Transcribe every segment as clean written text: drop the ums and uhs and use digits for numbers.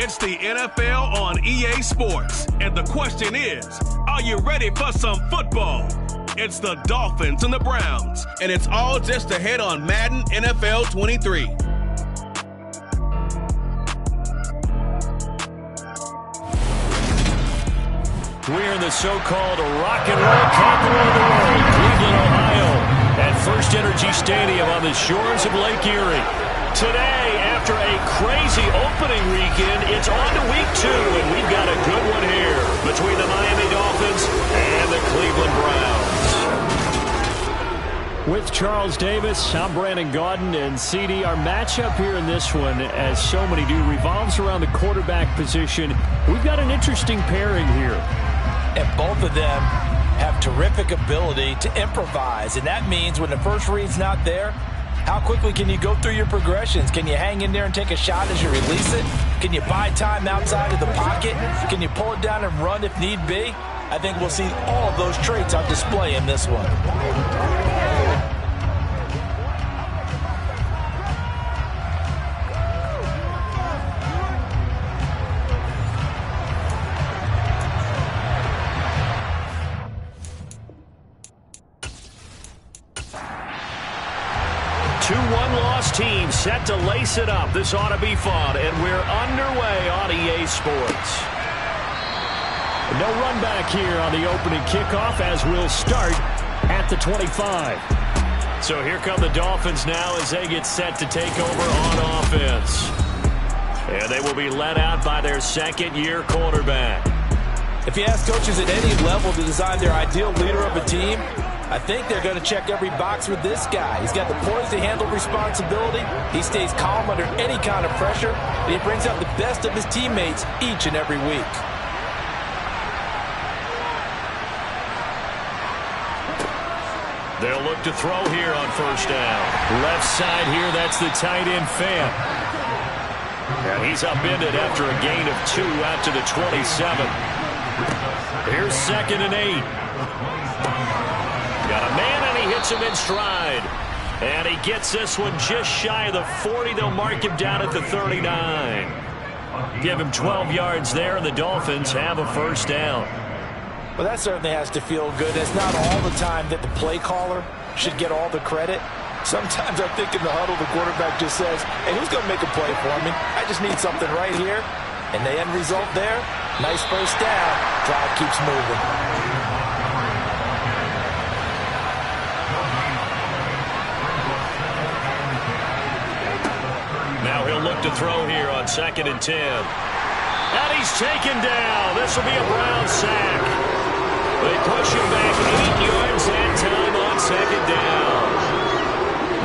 It's the NFL on EA Sports. And the question is, are you ready for some football? It's the Dolphins and the Browns. And it's all just ahead on Madden NFL 23. We're in the so-called rock and roll capital of the world, Cleveland, Ohio, at First Energy Stadium on the shores of Lake Erie. Today, after a crazy opening weekend, it's on to week 2, and we've got a good one here between the Miami Dolphins and the Cleveland Browns. With Charles Davis, I'm Brandon Gaudin, and CD, our matchup here in this one, as so many do, revolves around the quarterback position. We've got an interesting pairing here. And both of them have terrific ability to improvise, and that means when the first read's not there, how quickly can you go through your progressions? Can you hang in there and take a shot as you release it? Can you buy time outside of the pocket? Can you pull it down and run if need be? I think we'll see all of those traits on display in this one. 2-1 loss team set to lace it up. This ought to be fun, and we're underway on EA Sports. No run back here on the opening kickoff as we'll start at the 25. So here come the Dolphins now as they get set to take over on offense. And they will be led out by their second-year quarterback. If you ask coaches at any level to design their ideal leader of a team, I think they're going to check every box with this guy. He's got the poise to handle responsibility. He stays calm under any kind of pressure. And he brings out the best of his teammates each and every week. They'll look to throw here on first down. Left side here, that's the tight end Fan. And he's upended after a gain of 2 out to the 27. Here's 2nd and 8. Got a man, and he hits him in stride. And he gets this one just shy of the 40. They'll mark him down at the 39. Give him 12 yards there, and the Dolphins have a first down. Well, that certainly has to feel good. It's not all the time that the play caller should get all the credit. Sometimes I think in the huddle, the quarterback just says, hey, who's going to make a play for me? I just need something right here. And the end result there, nice first down. Drive keeps moving. Now he'll look to throw here on 2nd and 10. And he's taken down. This will be a Brown sack. They push him back 8 yards that time on 2nd down.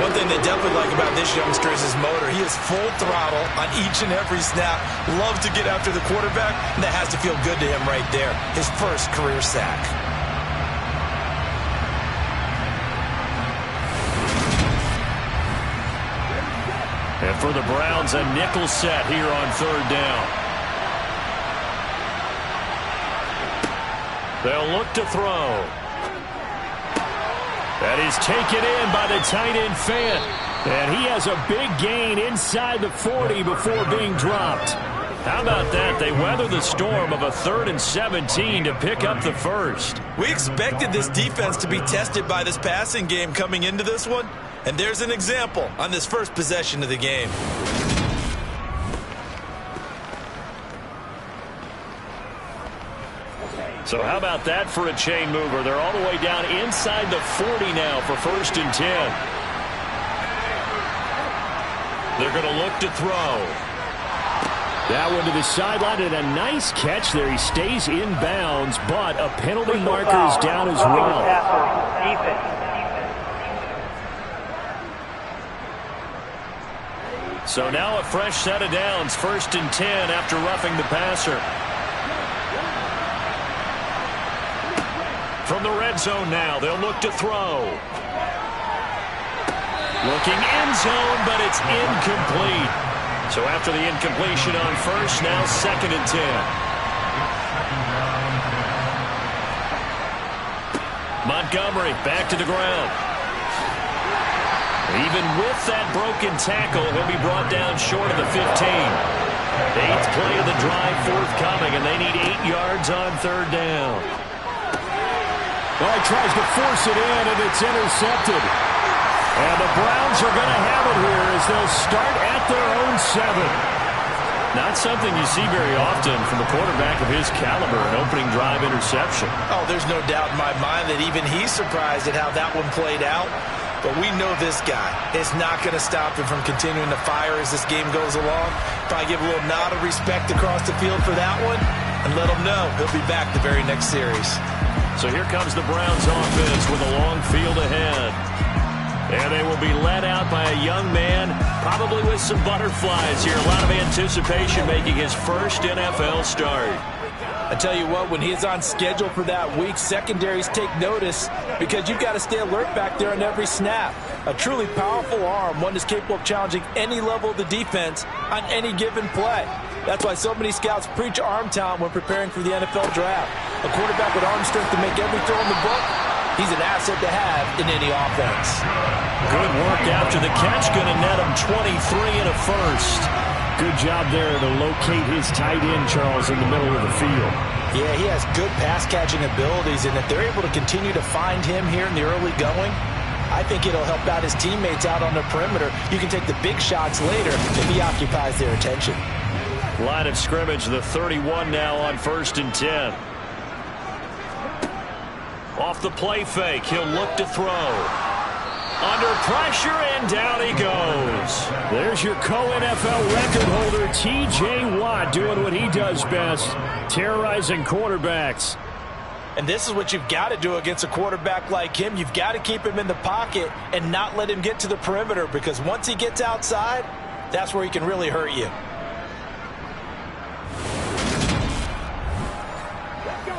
One thing they definitely like about this youngster is his motor. He is full throttle on each and every snap. Loves to get after the quarterback, and that has to feel good to him right there. His first career sack. And for the Browns, a nickel set here on 3rd down. They'll look to throw. That is taken in by the tight end Fan. And he has a big gain inside the 40 before being dropped. How about that? They weather the storm of a 3rd and 17 to pick up the first. We expected this defense to be tested by this passing game coming into this one. And there's an example on this first possession of the game. So how about that for a chain mover? They're all the way down inside the 40 now for 1st and 10. They're going to look to throw. That one to the sideline, and a nice catch there. He stays in bounds, but a penalty marker is down as well. So now a fresh set of downs, 1st and 10 after roughing the passer. From the red zone now, they'll look to throw. Looking end zone, but it's incomplete. So after the incompletion on first, now 2nd and 10. Montgomery back to the ground. Even with that broken tackle, he'll be brought down short of the 15. 8th play of the drive forthcoming, and they need 8 yards on third down. Well, he tries to force it in, and it's intercepted. And the Browns are going to have it here as they'll start at their own 7. Not something you see very often from a quarterback of his caliber, an opening drive interception. Oh, there's no doubt in my mind that even he's surprised at how that one played out. But we know this guy is not going to stop him from continuing to fire as this game goes along. Probably give a little nod of respect across the field for that one and let him know he'll be back the very next series. So here comes the Browns offense with a long field ahead. And they will be led out by a young man, probably with some butterflies here. A lot of anticipation making his first NFL start. I tell you what, when he's on schedule for that week, secondaries take notice because you've got to stay alert back there on every snap. A truly powerful arm, one that's capable of challenging any level of the defense on any given play. That's why so many scouts preach arm talent when preparing for the NFL draft. A quarterback with arm strength to make every throw in the book, he's an asset to have in any offense. Good work after the catch. Going to net him 23 and a first. Good job there to locate his tight end, Charles, in the middle of the field. Yeah, he has good pass-catching abilities, and if they're able to continue to find him here in the early going, I think it'll help out his teammates out on the perimeter. You can take the big shots later if he occupies their attention. Line of scrimmage, the 31 now on 1st and 10. Off the play fake, he'll look to throw. Under pressure, and down he goes. There's your co-NFL record holder, T.J. Watt, doing what he does best, terrorizing quarterbacks. And this is what you've got to do against a quarterback like him. You've got to keep him in the pocket and not let him get to the perimeter, because once he gets outside, that's where he can really hurt you.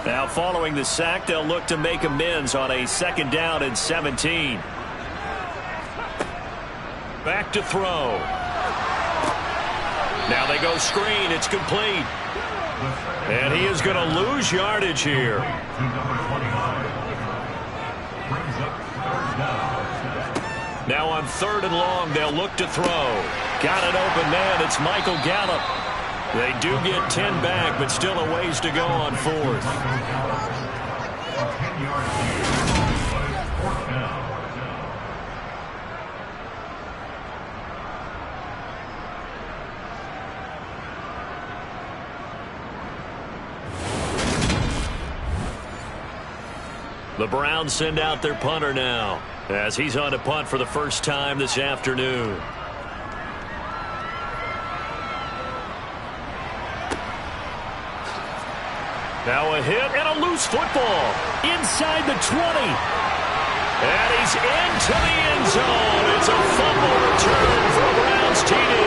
Now following the sack, they'll look to make amends on a 2nd down and 17. Back to throw. Now they go screen. It's complete. And he is going to lose yardage here. Now on 3rd and long, they'll look to throw. Got an open man. It's Michael Gallup. They do get 10 back, but still a ways to go on 4th. The Browns send out their punter now, as he's on to punt for the first time this afternoon. Now a hit and a loose football inside the 20. And he's into the end zone. It's a fumble return for a Browns TD.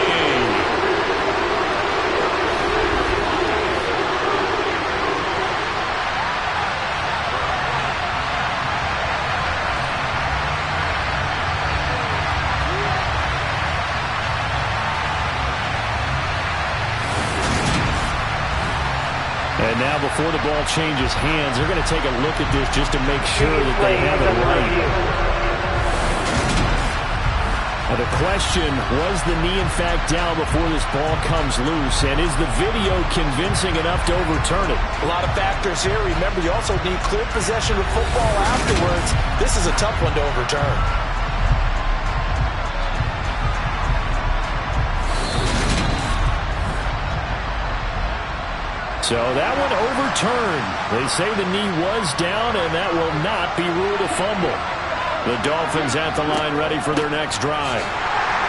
And now before the ball changes hands, they're going to take a look at this just to make sure that they have it right. Now the question, was the knee in fact down before this ball comes loose? And is the video convincing enough to overturn it? A lot of factors here. Remember, you also need clear possession of football afterwards. This is a tough one to overturn. So that one overturned. They say the knee was down, and that will not be ruled a fumble. The Dolphins at the line ready for their next drive.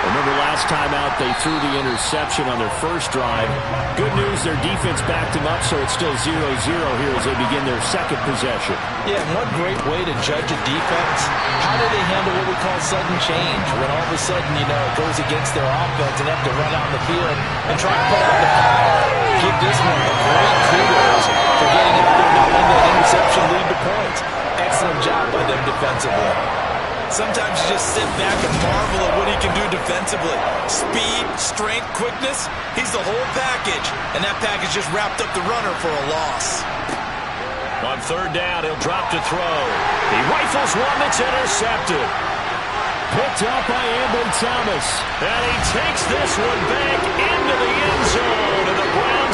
Remember last time out they threw the interception on their first drive. Good news, their defense backed them up, so it's still 0-0 here as they begin their second possession. Yeah, one great way to judge a defense, how do they handle what we call sudden change? When all of a sudden, you know, it goes against their offense and have to run out in the field and try to put out the fire. Give this one a great kudos for getting out there, not letting that interception lead to points. Excellent job by them defensively. Sometimes you just sit back and marvel at what he can do defensively. Speed, strength, quickness, he's the whole package. And that package just wrapped up the runner for a loss. On 3rd down, he'll drop to throw. He rifles one that's intercepted. Picked up by Ambry Thomas. And he takes this one back into the end zone. And the Browns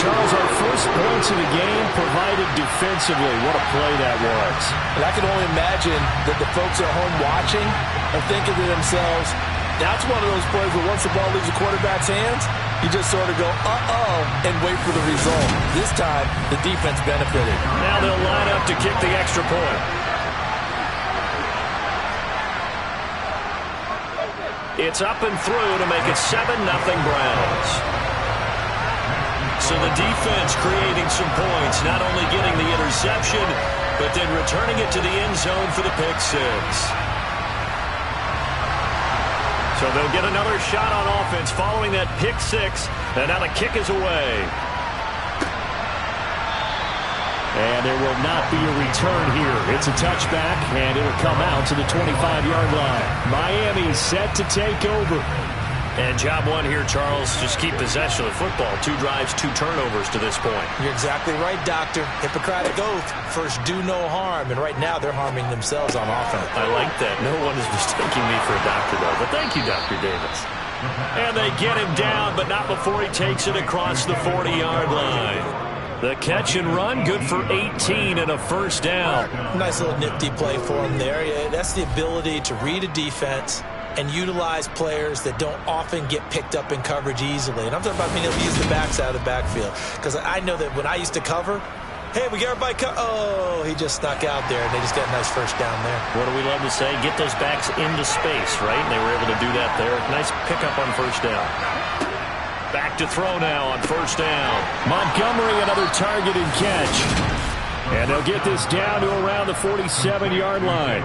Charles, our first points of the game provided defensively. What a play that was. And I can only imagine that the folks at home watching are thinking to themselves, that's one of those plays where once the ball leaves the quarterback's hands, you just sort of go, uh-oh, and wait for the result. This time, the defense benefited. Now they'll line up to kick the extra point. It's up and through to make it 7-0 Browns. So the defense creating some points, not only getting the interception, but then returning it to the end zone for the pick six. So they'll get another shot on offense following that pick six, and now the kick is away. And there will not be a return here. It's a touchback, and it'll come out to the 25-yard line. Miami set to take over. And job one here, Charles, just keep possession of the football. 2 drives, 2 turnovers to this point. You're exactly right, Doctor. Hippocratic oath. First, do no harm. And right now, they're harming themselves on offense. I like that. No one is mistaking me for a doctor, though. But thank you, Dr. Davis. And they get him down, but not before he takes it across the 40-yard line. The catch and run, good for 18 and a first down. Nice little nifty play for him there. Yeah, that's the ability to read a defense and utilize players that don't often get picked up in coverage easily. And I'm talking about being able to use the backs out of the backfield. Because I know that when I used to cover, hey, we got everybody oh, he just snuck out there, and they just got a nice first down there. What do we love to say? Get those backs into space, right? And they were able to do that there. Nice pickup on first down. Back to throw now on first down. Montgomery, another target and catch. And they'll get this down to around the 47-yard line.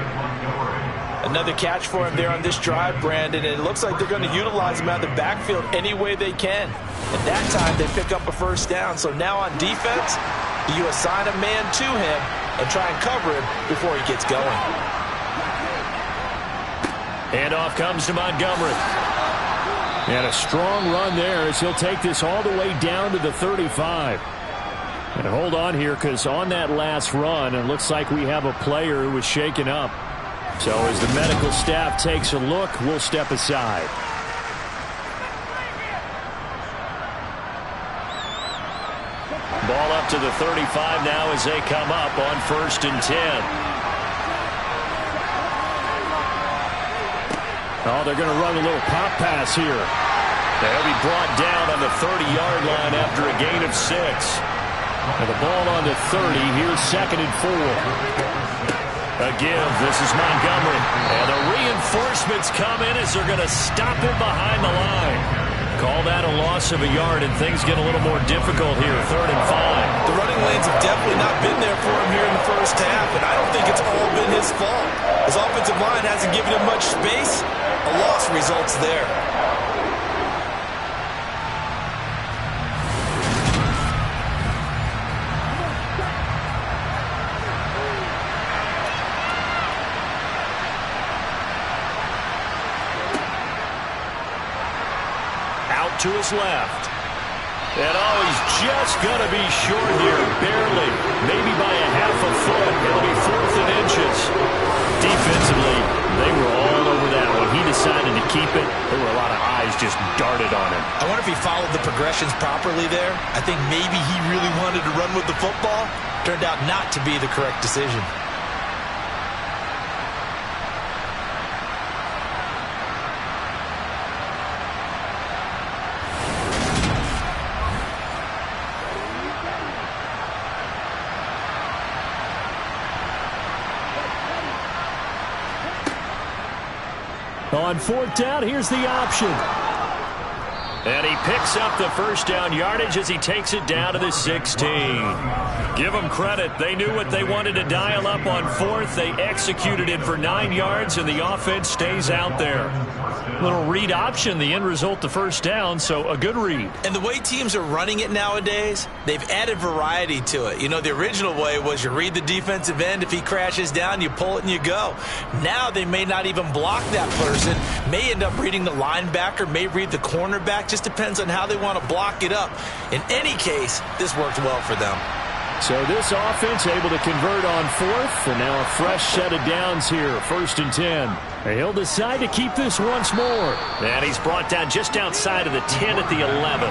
Another catch for him there on this drive, Brandon. And it looks like they're going to utilize him out of the backfield any way they can. At that time, they pick up a first down. So now on defense, you assign a man to him and try and cover him before he gets going. Handoff comes to Montgomery. And a strong run there as he'll take this all the way down to the 35. And hold on here, because on that last run, it looks like we have a player who was shaken up. So as the medical staff takes a look, we'll step aside. Ball up to the 35 now as they come up on 1st and 10. Oh, they're going to run a little pop pass here. They'll be brought down on the 30-yard line after a gain of 6. And the ball on the 30. Here's 2nd and 4. Again, this is Montgomery. And the reinforcements come in as they're going to stop him behind the line. Call that a loss of a yard, and things get a little more difficult here. 3rd and 5. The running lanes have definitely not been there for him here in the first half, and I don't think it's all been his fault. His offensive line hasn't given him much space. A loss results there. To his left. And he's just going to be short here, barely. Maybe by a half a foot. It'll be 4th and inches. Defensively, they were all over that one. He decided to keep it. There were a lot of eyes just darted on him. I wonder if he followed the progressions properly there. I think maybe he really wanted to run with the football. Turned out not to be the correct decision. On 4th down, here's the option. And he picks up the first down yardage as he takes it down to the 16. Give them credit. They knew what they wanted to dial up on 4th. They executed it for 9 yards, and the offense stays out there. Little read option, the end result, the first down, so a good read. And the way teams are running it nowadays, they've added variety to it. You know, the original way was you read the defensive end. If he crashes down, you pull it and you go. Now they may not even block that person, may end up reading the linebacker, may read the cornerback. Just depends on how they want to block it up. In any case, this worked well for them. So this offense able to convert on 4th, and now a fresh set of downs here, 1st and 10. And he'll decide to keep this once more. And he's brought down just outside of the 10 at the 11.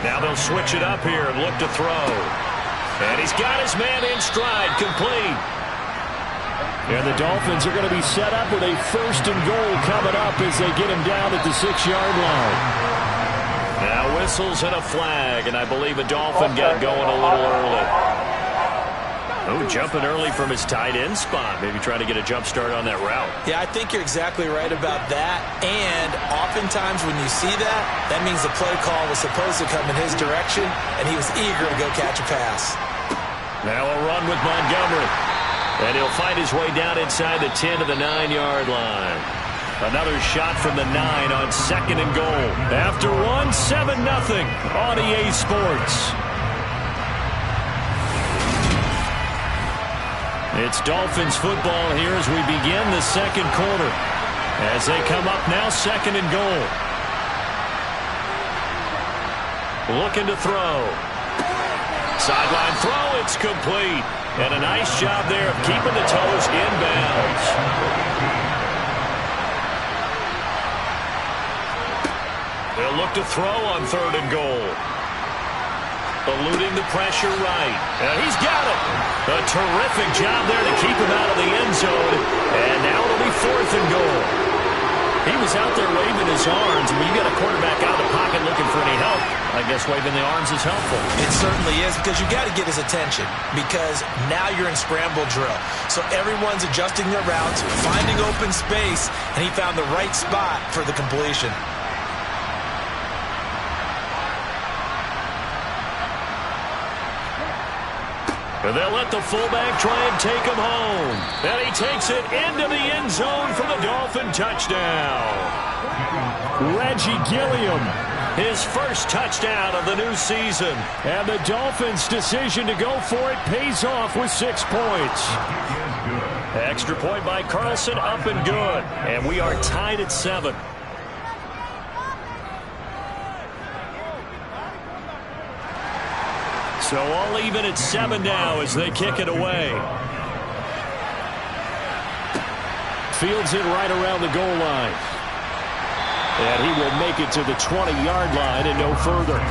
Now they'll switch it up here and look to throw. And he's got his man in stride, complete. And the Dolphins are going to be set up with a 1st and goal coming up as they get him down at the 6-yard line. Now whistles and a flag, and I believe a Dolphin got going a little early. Oh, jumping early from his tight end spot. Maybe trying to get a jump start on that route. Yeah, I think you're exactly right about that. And oftentimes when you see that, that means the play call was supposed to come in his direction, and he was eager to go catch a pass. Now a run with Montgomery. And he'll find his way down inside the 10 to the 9-yard line. Another shot from the 9 on 2nd and goal. After one, 7-0 on EA Sports. It's Dolphins football here as we begin the 2nd quarter. As they come up now, 2nd and goal. Looking to throw. Sideline throw, it's complete. And a nice job there of keeping the toes inbounds. They'll look to throw on 3rd and goal. Eluding the pressure right. And he's got it. A terrific job there to keep him out of the end zone. And now it'll be 4th and goal. He was out there waving his arms. When you got a quarterback out of the pocket looking for any help, I guess waving the arms is helpful. It certainly is, because you got to get his attention, because now you're in scramble drill. So everyone's adjusting their routes, finding open space, and he found the right spot for the completion. They'll let the fullback try and take him home. And he takes it into the end zone for the Dolphin touchdown. Reggie Gilliam, his first touchdown of the new season. And the Dolphins' decision to go for it pays off with 6 points. Extra point by Carlson, up and good. And we are tied at 7. So all even at 7 now as they kick it away. Fields it right around the goal line. And he will make it to the 20-yard line and no further.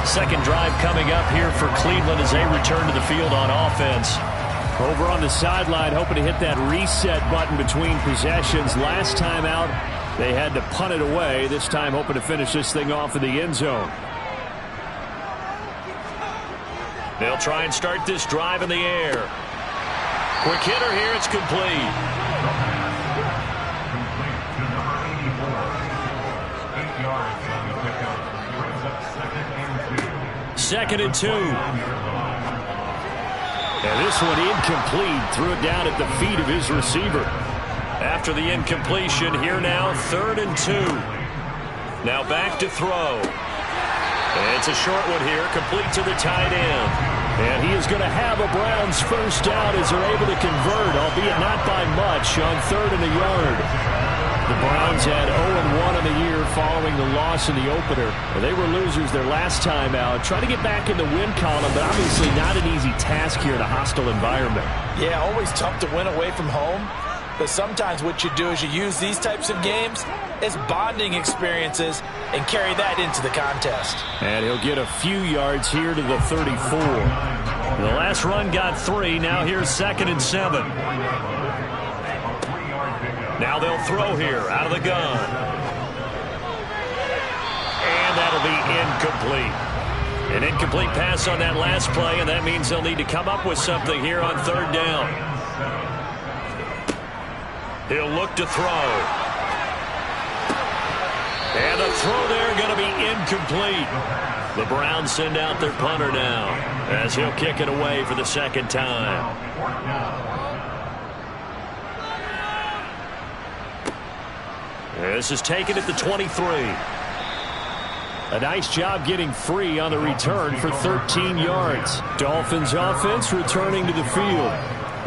Second drive coming up here for Cleveland as they return to the field on offense. Over on the sideline, hoping to hit that reset button between possessions. Last time out, they had to punt it away. This time hoping to finish this thing off in the end zone. They'll try and start this drive in the air. Quick hitter here, it's complete. Second and 2. And this one incomplete. Threw it down at the feet of his receiver. After the incompletion, here now, 3rd and 2. Now back to throw. It's a short one here, complete to the tight end. And he is going to have a Browns first down as they're able to convert, albeit not by much, on 3rd and a yard. The Browns had 0-1 on the year following the loss in the opener. They were losers their last time out. Trying to get back in the win column, but obviously not an easy task here in a hostile environment. Yeah, always tough to win away from home. But sometimes what you do is you use these types of games as bonding experiences and carry that into the contest. And he'll get a few yards here to the 34. The last run got 3. Now here's 2nd and 7. Now they'll throw here out of the gun. And that'll be incomplete. An incomplete pass on that last play, and that means they'll need to come up with something here on 3rd down. He'll look to throw. And the throw there going to be incomplete. The Browns send out their punter now as he'll kick it away for the 2nd time. This is taken at the 23. A nice job getting free on the return for 13 yards. Dolphins offense returning to the field.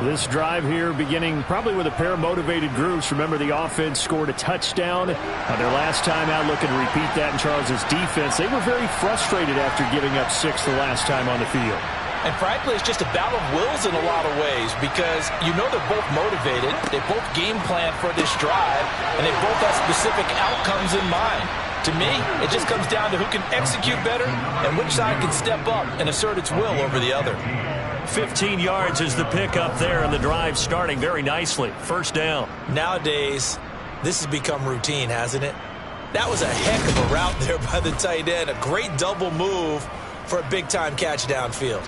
This drive here beginning probably with a pair of motivated groups. Remember, the offense scored a touchdown on their last time out, looking to repeat that in Charles's defense. They were very frustrated after giving up 6 the last time on the field. And frankly, it's just a battle of wills in a lot of ways, because you know they're both motivated, they both game plan for this drive, and they both have specific outcomes in mind. To me, it just comes down to who can execute better and which side can step up and assert its will over the other. 15 yards is the pickup there, and the drive starting very nicely. First down. Nowadays, this has become routine, hasn't it? That was a heck of a route there by the tight end. A great double move for a big-time catch downfield.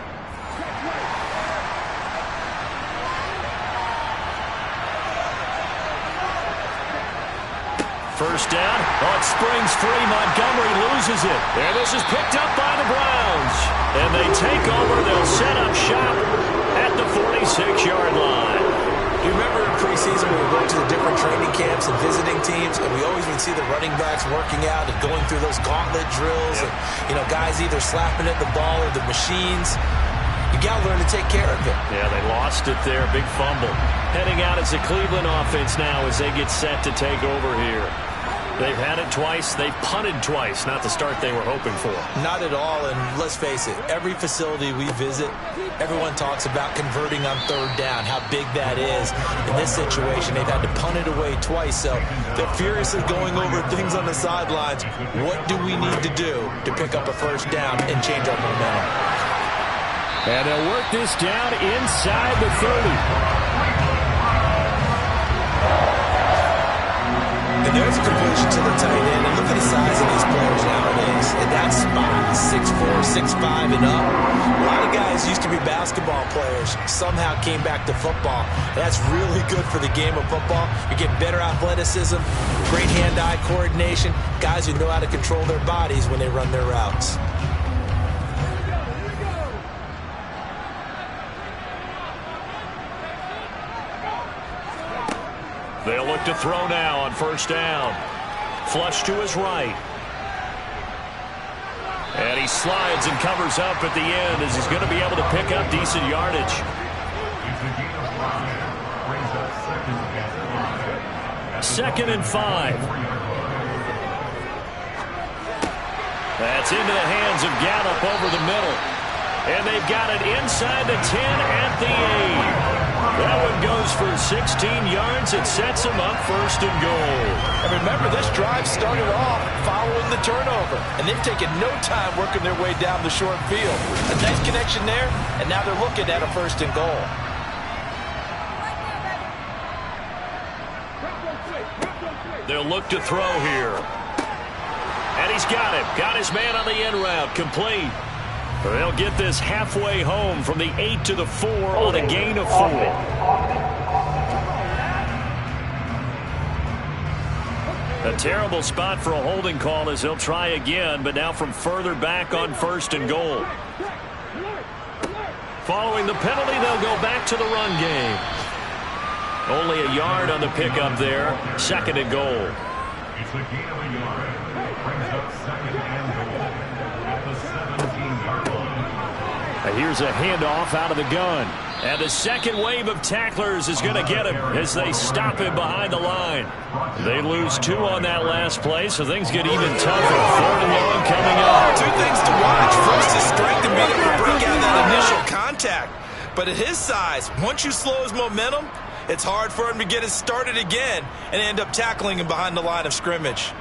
First down. Oh, it springs free. Montgomery loses it. And this is picked up by the Browns. And they take over. They'll set up shop at the 46-yard line. Do you remember in preseason when we went to the different training camps and visiting teams, and we always would see the running backs working out and going through those gauntlet drills, and, you know, guys either slapping at the ball or the machines. You got to learn to take care of it. Yeah, they lost it there. Big fumble. Heading out as the Cleveland offense now as they get set to take over here. They've had it twice. They've punted twice. Not the start they were hoping for. Not at all, and let's face it, every facility we visit, everyone talks about converting on third down, how big that is. In this situation, they've had to punt it away twice, so they're furiously going over things on the sidelines. What do we need to do to pick up a first down and change our momentum? And they'll work this down inside the 30. And there's a completion to the tight end. And look at the size of these players nowadays. And that spot, 6'4", 6'5", and up. A lot of guys used to be basketball players, somehow came back to football. That's really good for the game of football. You get better athleticism, great hand-eye coordination, guys who know how to control their bodies when they run their routes. They'll look to throw now on first down. Flush to his right. And he slides and covers up at the end as he's going to be able to pick up decent yardage. Second and 5. That's into the hands of Gallup over the middle. And they've got it inside the 10 at the 8. That one goes for 16 yards. It sets them up first and goal. And remember, this drive started off following the turnover. And they've taken no time working their way down the short field. A nice connection there, and now they're looking at a first and goal. They'll look to throw here. And he's got it. Got his man on the end route. Complete. They'll get this halfway home from the 8 to the 4 on a gain of 4. A terrible spot for a holding call as he'll try again, but now from further back on first and goal. Following the penalty, they'll go back to the run game. Only a yard on the pickup there. Second and goal. It's a gain of a yard. Brings up second and goal at the 17-yard line. Here's a handoff out of the gun. And the second wave of tacklers is going to get him as they stop him behind the line. They lose 2 on that last play, so things get even tougher. Third and long coming up. 2 things to watch. First, his strength and being able to break out that initial contact. But at his size, once you slow his momentum, it's hard for him to get it started again and end up tackling him behind the line of scrimmage.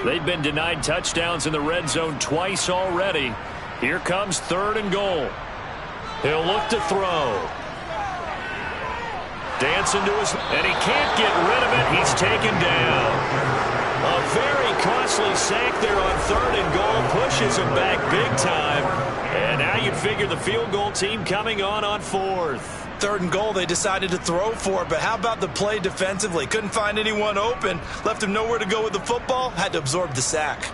They've been denied touchdowns in the red zone twice already. Here comes third and goal. He'll look to throw. Dancing to his, and he can't get rid of it. He's taken down. A very costly sack there on third and goal. Pushes him back big time. And now you figure the field goal team coming on fourth. Third and goal, they decided to throw for it, but how about the play defensively? Couldn't find anyone open, left him nowhere to go with the football, had to absorb the sack.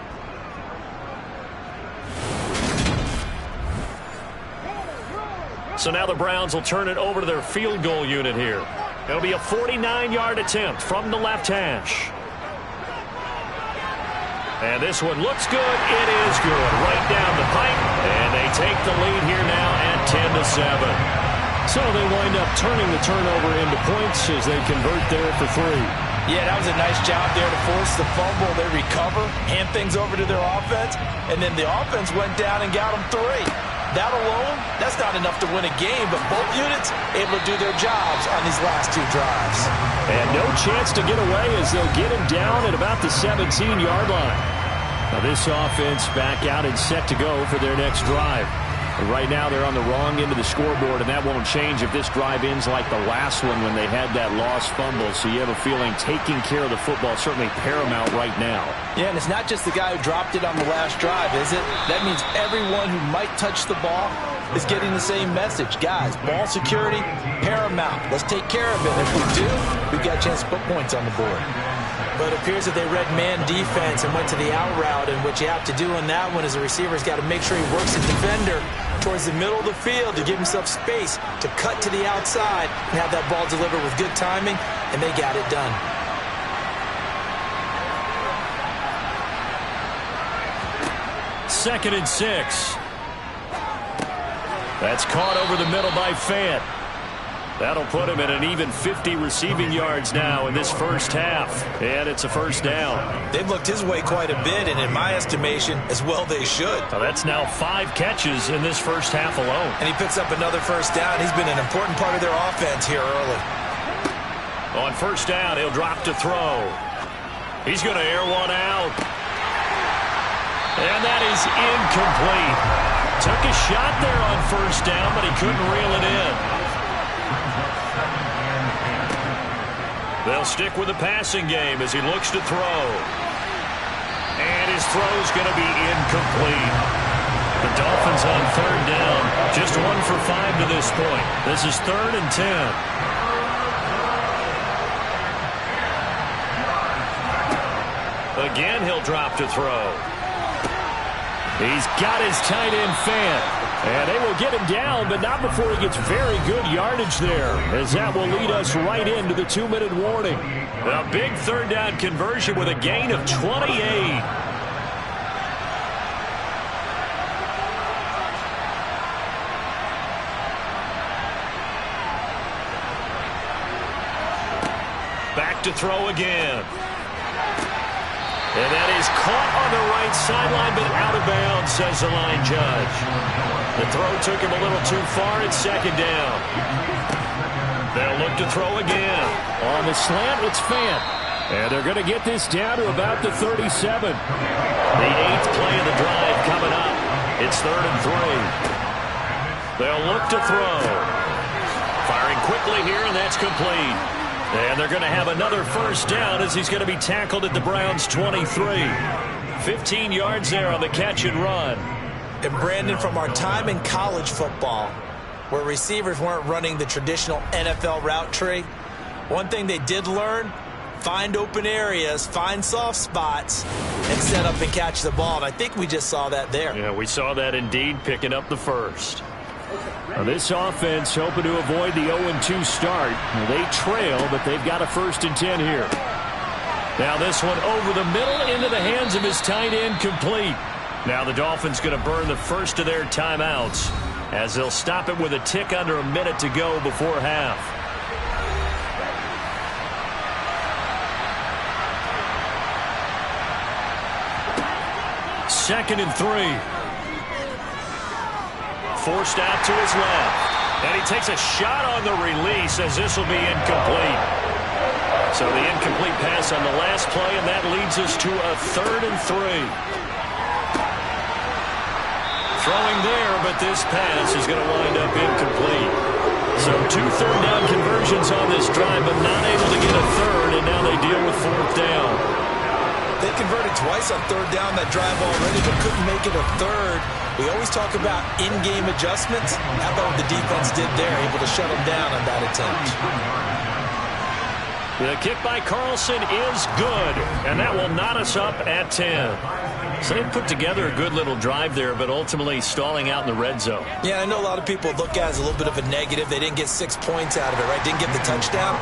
So now the Browns will turn it over to their field goal unit here. It'll be a 49-yard attempt from the left hash. And this one looks good. It is good. Right down the pipe. And they take the lead here now at 10-7. So they wind up turning the turnover into points as they convert there for 3. Yeah, that was a nice job there to force the fumble. They recover, hand things over to their offense, and then the offense went down and got them 3. That alone, that's not enough to win a game, but both units able to do their jobs on these last 2 drives. And no chance to get away as they'll get him down at about the 17-yard line. Now this offense back out and set to go for their next drive. And right now they're on the wrong end of the scoreboard, and that won't change if this drive ends like the last one when they had that lost fumble. So you have a feeling taking care of the football certainly paramount right now. Yeah, and it's not just the guy who dropped it on the last drive, is it? That means everyone who might touch the ball is getting the same message. Guys, ball security, paramount. Let's take care of it. If we do, we've got a chance to put points on the board. But it appears that they read man defense and went to the out route, and what you have to do on that one is the receiver's got to make sure he works the defender towards the middle of the field to give himself space to cut to the outside and have that ball delivered with good timing, and they got it done. Second and 6. That's caught over the middle by Fant. That'll put him at an even 50 receiving yards now in this first half. And it's a first down. They've looked his way quite a bit, and in my estimation, as well they should. Now that's now 5 catches in this first half alone. And he picks up another first down. He's been an important part of their offense here early. On first down, he'll drop to throw. He's going to air one out. And that is incomplete. Took a shot there on first down, but he couldn't reel it in. They'll stick with the passing game as he looks to throw. And his throw's going to be incomplete. The Dolphins on third down. Just 1 for 5 to this point. This is 3rd and 10. Again, he'll drop to throw. He's got his tight end Fant. And they will get him down, but not before he gets very good yardage there, as that will lead us right into the 2-minute warning. A big third down conversion with a gain of 28. Back to throw again. And that is caught on the right sideline, but out of bounds, says the line judge. The throw took him a little too far. It's second down. They'll look to throw again. On the slant, it's Fant. And they're going to get this down to about the 37. The 8th play of the drive coming up. It's 3rd and 3. They'll look to throw. Firing quickly here, and that's complete. And they're going to have another first down as he's going to be tackled at the Browns' 23. 15 yards there on the catch and run. And Brandon, from our time in college football, where receivers weren't running the traditional NFL route tree, one thing they did learn, find open areas, find soft spots, and set up and catch the ball. And I think we just saw that there. Yeah, we saw that indeed, picking up the first. Now this offense hoping to avoid the 0-2 start. They trail, but they've got a 1st and 10 here. Now this one over the middle into the hands of his tight end, complete. Now the Dolphins going to burn the first of their timeouts as they'll stop it with a tick under a minute to go before half. Second and 3. Forced out to his left. And he takes a shot on the release as this will be incomplete. So the incomplete pass on the last play, and that leads us to a 3rd and 3. Throwing there, but this pass is going to wind up incomplete. So 2 third down conversions on this drive, but not able to get a third, and now they deal with 4th down. They converted twice on 3rd down that drive already, but couldn't make it a 3rd. We always talk about in-game adjustments. How about what the defense did there, able to shut them down on that attempt. The kick by Carlson is good, and that will knot us up at 10. So they put together a good little drive there, but ultimately stalling out in the red zone. Yeah, I know a lot of people look at it as a little bit of a negative. They didn't get 6 points out of it, right? Didn't get the touchdown.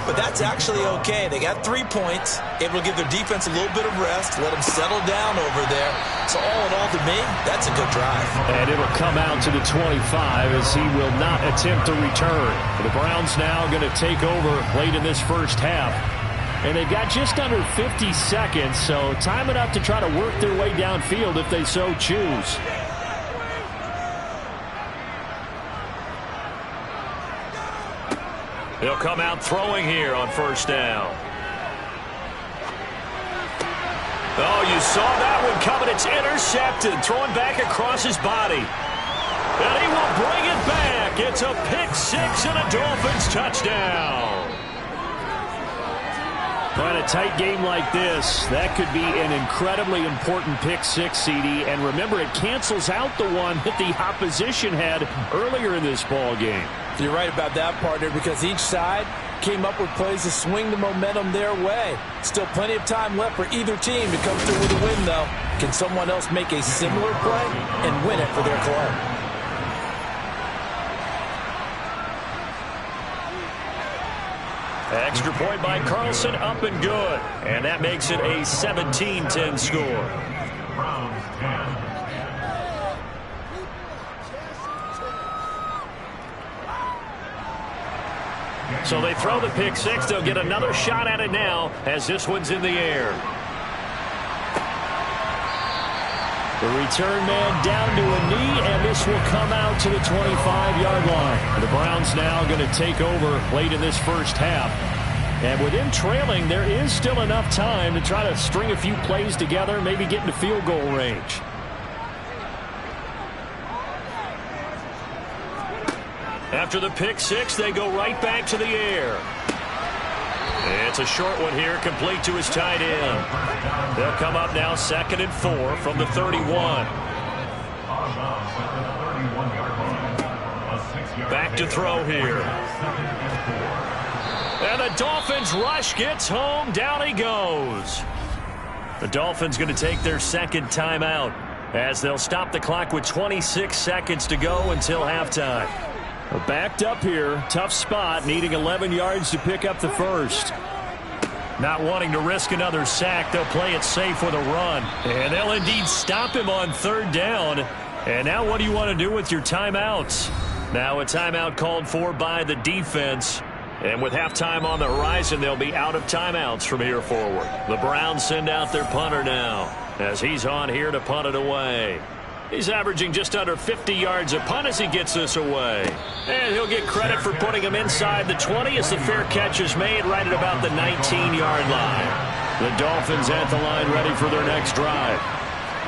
But that's actually okay. They got 3 points, able to give their defense a little bit of rest, let them settle down over there. So all in all, to me, that's a good drive. And it'll come out to the 25 as he will not attempt to return. The Browns now going to take over late in this first half. And they've got just under 50 seconds, so time enough to try to work their way downfield if they so choose. He'll come out throwing here on first down. Oh, you saw that one coming. It's intercepted. Throwing back across his body. And he will bring it back. It's a pick six and a Dolphins touchdown. In a tight game like this, that could be an incredibly important pick six, CD. And remember, it cancels out the one that the opposition had earlier in this ball game. You're right about that, partner, because each side came up with plays to swing the momentum their way. Still plenty of time left for either team to come through with a win, though. Can someone else make a similar play and win it for their club? Extra point by Carlson, up and good. And that makes it a 17-10 score. Browns 10. So they throw the pick six. They'll get another shot at it now as this one's in the air. The return man down to a knee, and this will come out to the 25-yard line. The Browns now going to take over late in this first half. And with him trailing, there is still enough time to try to string a few plays together, maybe get into field goal range. After the pick six, they go right back to the air. It's a short one here, complete to his tight end. They'll come up now 2nd and 4 from the 31. Back to throw here. And the Dolphins rush gets home. Down he goes. The Dolphins going to take their second timeout as they'll stop the clock with 26 seconds to go until halftime. Backed up here. Tough spot. Needing 11 yards to pick up the first. Not wanting to risk another sack, they'll play it safe with a run. And they'll indeed stop him on 3rd down. And now what do you want to do with your timeouts? Now a timeout called for by the defense. And with halftime on the horizon, they'll be out of timeouts from here forward. The Browns send out their punter now as he's on here to punt it away. He's averaging just under 50 yards a punt as he gets this away. And he'll get credit for putting him inside the 20 as the fair catch is made right at about the 19-yard line. The Dolphins at the line ready for their next drive.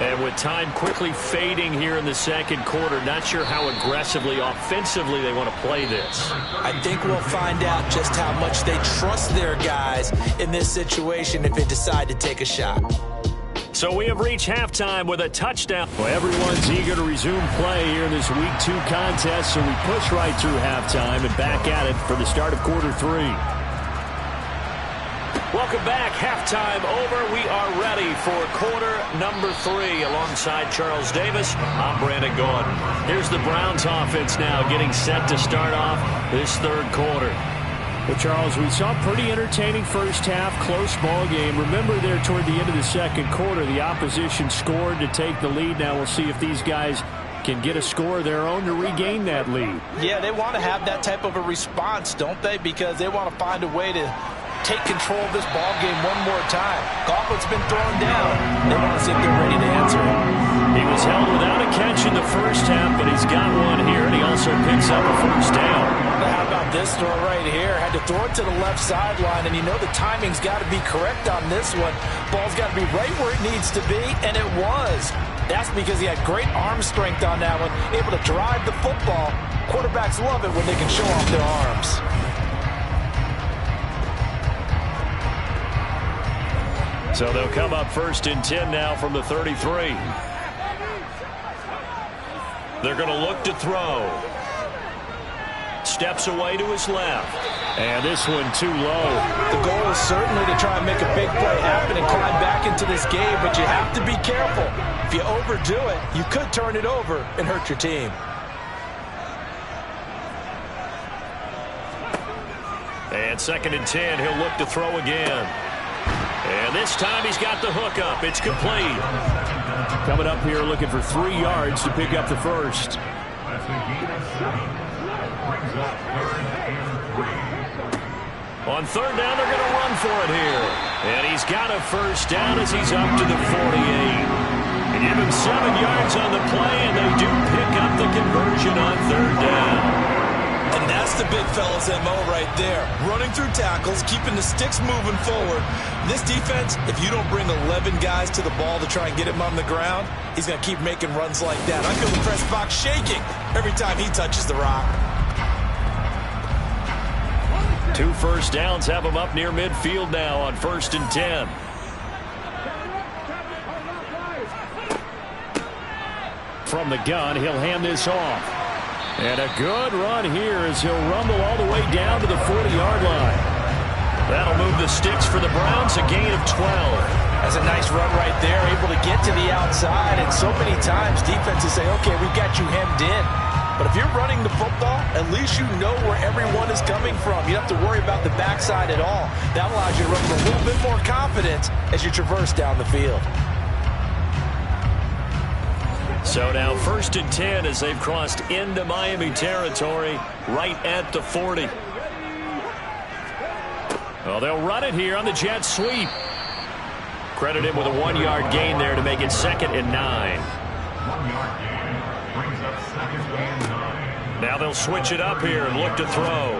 And with time quickly fading here in the second quarter, not sure how aggressively, offensively they want to play this. I think we'll find out just how much they trust their guys in this situation if they decide to take a shot. So we have reached halftime with a touchdown. Well, everyone's eager to resume play here in this Week 2 contest, so we push right through halftime and back at it for the start of quarter 3. Welcome back. Halftime over. We are ready for quarter number 3 alongside Charles Davis. I'm Brandon Gordon. Here's the Browns offense now getting set to start off this third quarter. Well, Charles, we saw a pretty entertaining first half, close ball game. Remember there toward the end of the second quarter, the opposition scored to take the lead. Now we'll see if these guys can get a score of their own to regain that lead. Yeah, they want to have that type of a response, don't they? Because they want to find a way to take control of this ball game one more time. Gauntlet's been thrown down. They want to see if they're ready to answer it. He was held without a catch in the first half, but he's got one here, and he also picks up a first down. How about this throw right here? Had to throw it to the left sideline, and you know the timing's got to be correct on this one. Ball's got to be right where it needs to be, and it was. That's because he had great arm strength on that one, able to drive the football. Quarterbacks love it when they can show off their arms. So they'll come up 1st and 10 now from the 33. They're going to look to throw. Steps away to his left. And this one too low. The goal is certainly to try and make a big play happen and climb back into this game, but you have to be careful. If you overdo it, you could turn it over and hurt your team. And 2nd and 10, he'll look to throw again. And this time he's got the hook up. It's complete. Coming up here looking for 3 yards to pick up the first. That's a gain of 7. Brings up 3rd and 3. On 3rd down, they're going to run for it here. And he's got a first down as he's up to the 48. And give him 7 yards on the play, and they do pick up the conversion on 3rd down. And that's the big fella's MO right there. Running through tackles, keeping the sticks moving forward. This defense, if you don't bring 11 guys to the ball to try and get him on the ground, he's going to keep making runs like that. I feel the press box shaking every time he touches the rock. 2 first downs have him up near midfield now on 1st and 10. From the gun, he'll hand this off. And a good run here as he'll rumble all the way down to the 40-yard line. That'll move the sticks for the Browns, a gain of 12. That's a nice run right there, able to get to the outside. And so many times defenses say, okay, we got you hemmed in. But if you're running the football, at least you know where everyone is coming from. You don't have to worry about the backside at all. That allows you to run with a little bit more confidence as you traverse down the field. So now 1st and 10 as they've crossed into Miami territory right at the 40. Well, they'll run it here on the jet sweep. Credit him with a 1-yard gain there to make it 2nd and 9. 1-yard gain brings up 2nd and 9. Now they'll switch it up here and look to throw.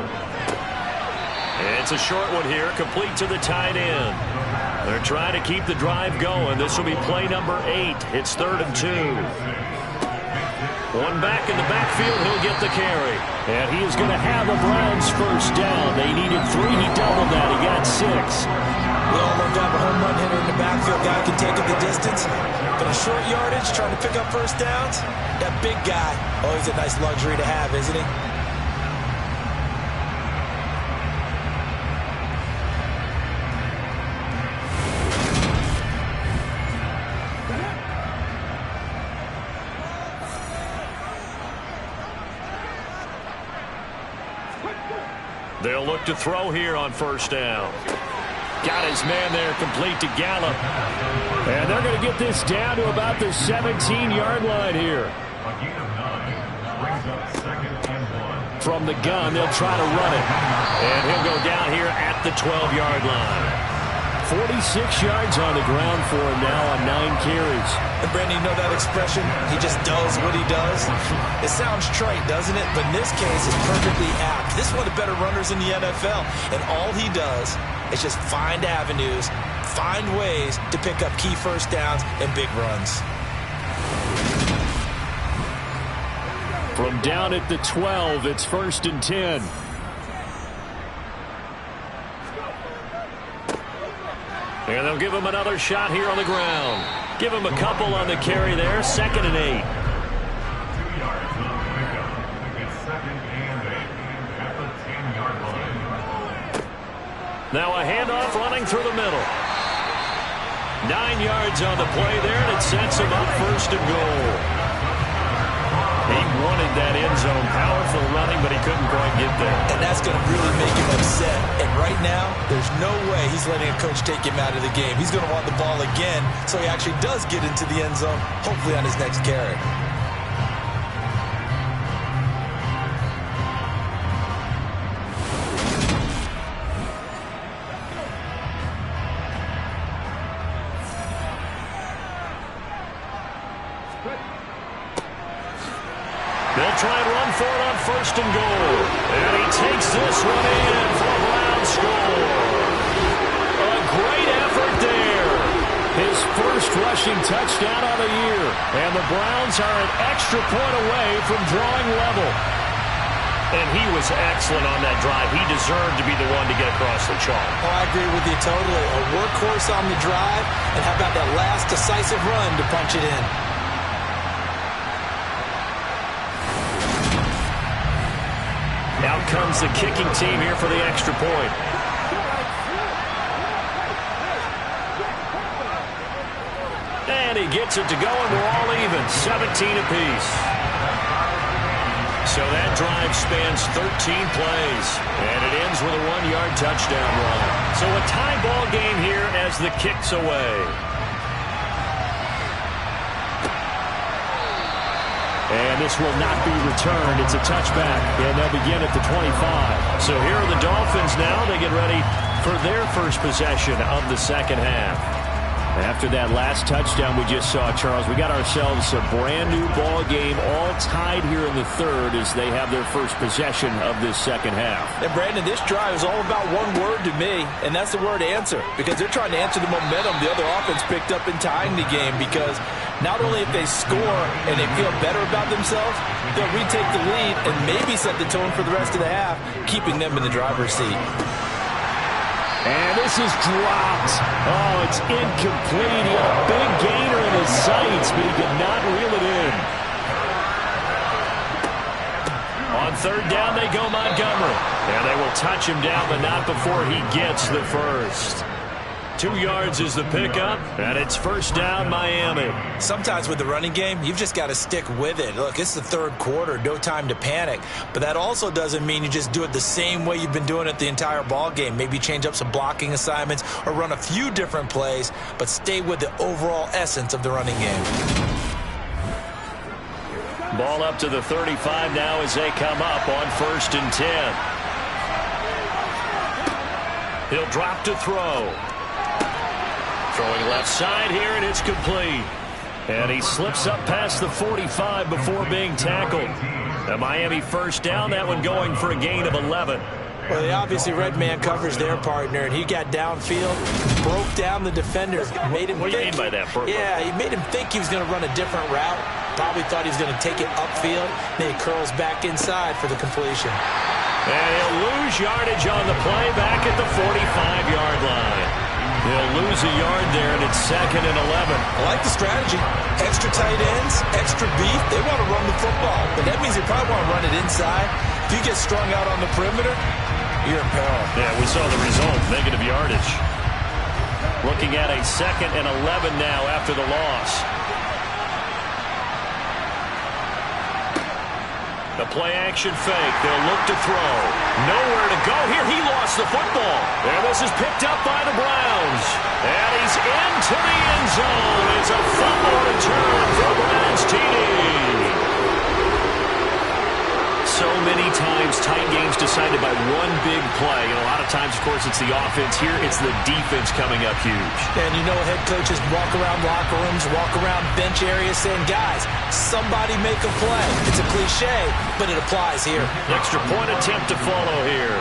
It's a short one here, complete to the tight end. They're trying to keep the drive going. This will be play number 8. It's 3rd and 2. One back in the backfield. He'll get the carry. And he is going to have the Browns first down. They needed 3. He doubled that. He got 6. We all love to have a home run hitter in the backfield. Guy can take it the distance. But a short yardage, trying to pick up first downs, that big guy, always a nice luxury to have, isn't he? They'll look to throw here on first down. Got his man there, complete to Gallup. And they're going to get this down to about the 17-yard line here. A gain of 9 brings up 2nd and 1. From the gun, they'll try to run it. And he'll go down here at the 12-yard line. 46 yards on the ground for him now on 9 carries. And Brandon, you know that expression? He just does what he does. It sounds trite, doesn't it? But in this case, it's perfectly apt. This is one of the better runners in the NFL. And all he does is just find avenues, find ways to pick up key first downs and big runs. From down at the 12, it's 1st and 10. And they'll give him another shot here on the ground. Give him a couple on the carry there. 2nd and 8. 2 yards on the pickup. It's 2nd and 8 at the 10-yard line. Now a handoff running through the middle. 9 yards on the play there, and it sets him up 1st and goal. He wanted that end zone. Powerful running, but he couldn't quite get there. And that's going to really make him upset. And right now, there's no way he's letting a coach take him out of the game. He's going to want the ball again, so he actually does get into the end zone, hopefully on his next carry. They'll try and run for it on 1st and goal. And he takes this one in for a Browns score. A great effort there. His first rushing touchdown of the year. And the Browns are an extra point away from drawing level. And he was excellent on that drive. He deserved to be the one to get across the chalk. Oh, I agree with you totally. A workhorse on the drive. And how about that last decisive run to punch it in? Out comes the kicking team here for the extra point. And he gets it to go, and we're all even. 17 apiece. So that drive spans 13 plays. And it ends with a 1-yard touchdown run. So a tie ball game here as the kick's away. And this will not be returned. It's a touchback, and they'll begin at the 25. So here are the Dolphins now. They get ready for their first possession of the second half. After that last touchdown we just saw, Charles, we got ourselves a brand new ball game, all tied here in the third as they have their first possession of this second half. And Brandon, this drive is all about one word to me, and that's the word answer, because they're trying to answer the momentum the other offense picked up in tying the game, because not only if they score and they feel better about themselves, they'll retake the lead and maybe set the tone for the rest of the half, keeping them in the driver's seat. And this is dropped. Oh, it's incomplete. He had a big gainer in his sights, but he did not reel it in. On third down, they go Montgomery. And they will touch him down, but not before he gets the first. 2 yards is the pickup, and it's first down, Miami. Sometimes with the running game, you've just got to stick with it. Look, it's the third quarter, no time to panic. But that also doesn't mean you just do it the same way you've been doing it the entire ball game. Maybe change up some blocking assignments or run a few different plays, but stay with the overall essence of the running game. Ball up to the 35 now as they come up on 1st and 10. He'll drop to throw. Throwing left side here, and it's complete. And he slips up past the 45 before being tackled. A Miami first down, that one going for a gain of 11. Well, they obviously red man covers their partner, and he got downfield, broke down the defender, made him What do you mean by that, Burke? Yeah, he made him think he was going to run a different route. Probably thought he was going to take it upfield. Then he curls back inside for the completion. And he'll lose yardage on the play back at the 45-yard line. He'll lose a yard there, and it's 2nd and 11. I like the strategy. Extra tight ends, extra beef. They want to run the football, but that means they probably want to run it inside. If you get strung out on the perimeter, you're in peril. Yeah, we saw the result, negative yardage. Looking at a 2nd and 11 now after the loss. The play-action fake. They'll look to throw. Nowhere to go here. He lost the football. And this is picked up by the Browns. And he's into the end zone. It's a fumble return for Browns TD. So many times tight games decided by one big play. And a lot of times, of course, it's the offense. Here, it's the defense coming up huge. And you know head coaches walk around locker rooms, walk around bench areas saying, guys, somebody make a play. It's a cliche, but it applies here. Extra point attempt to follow here.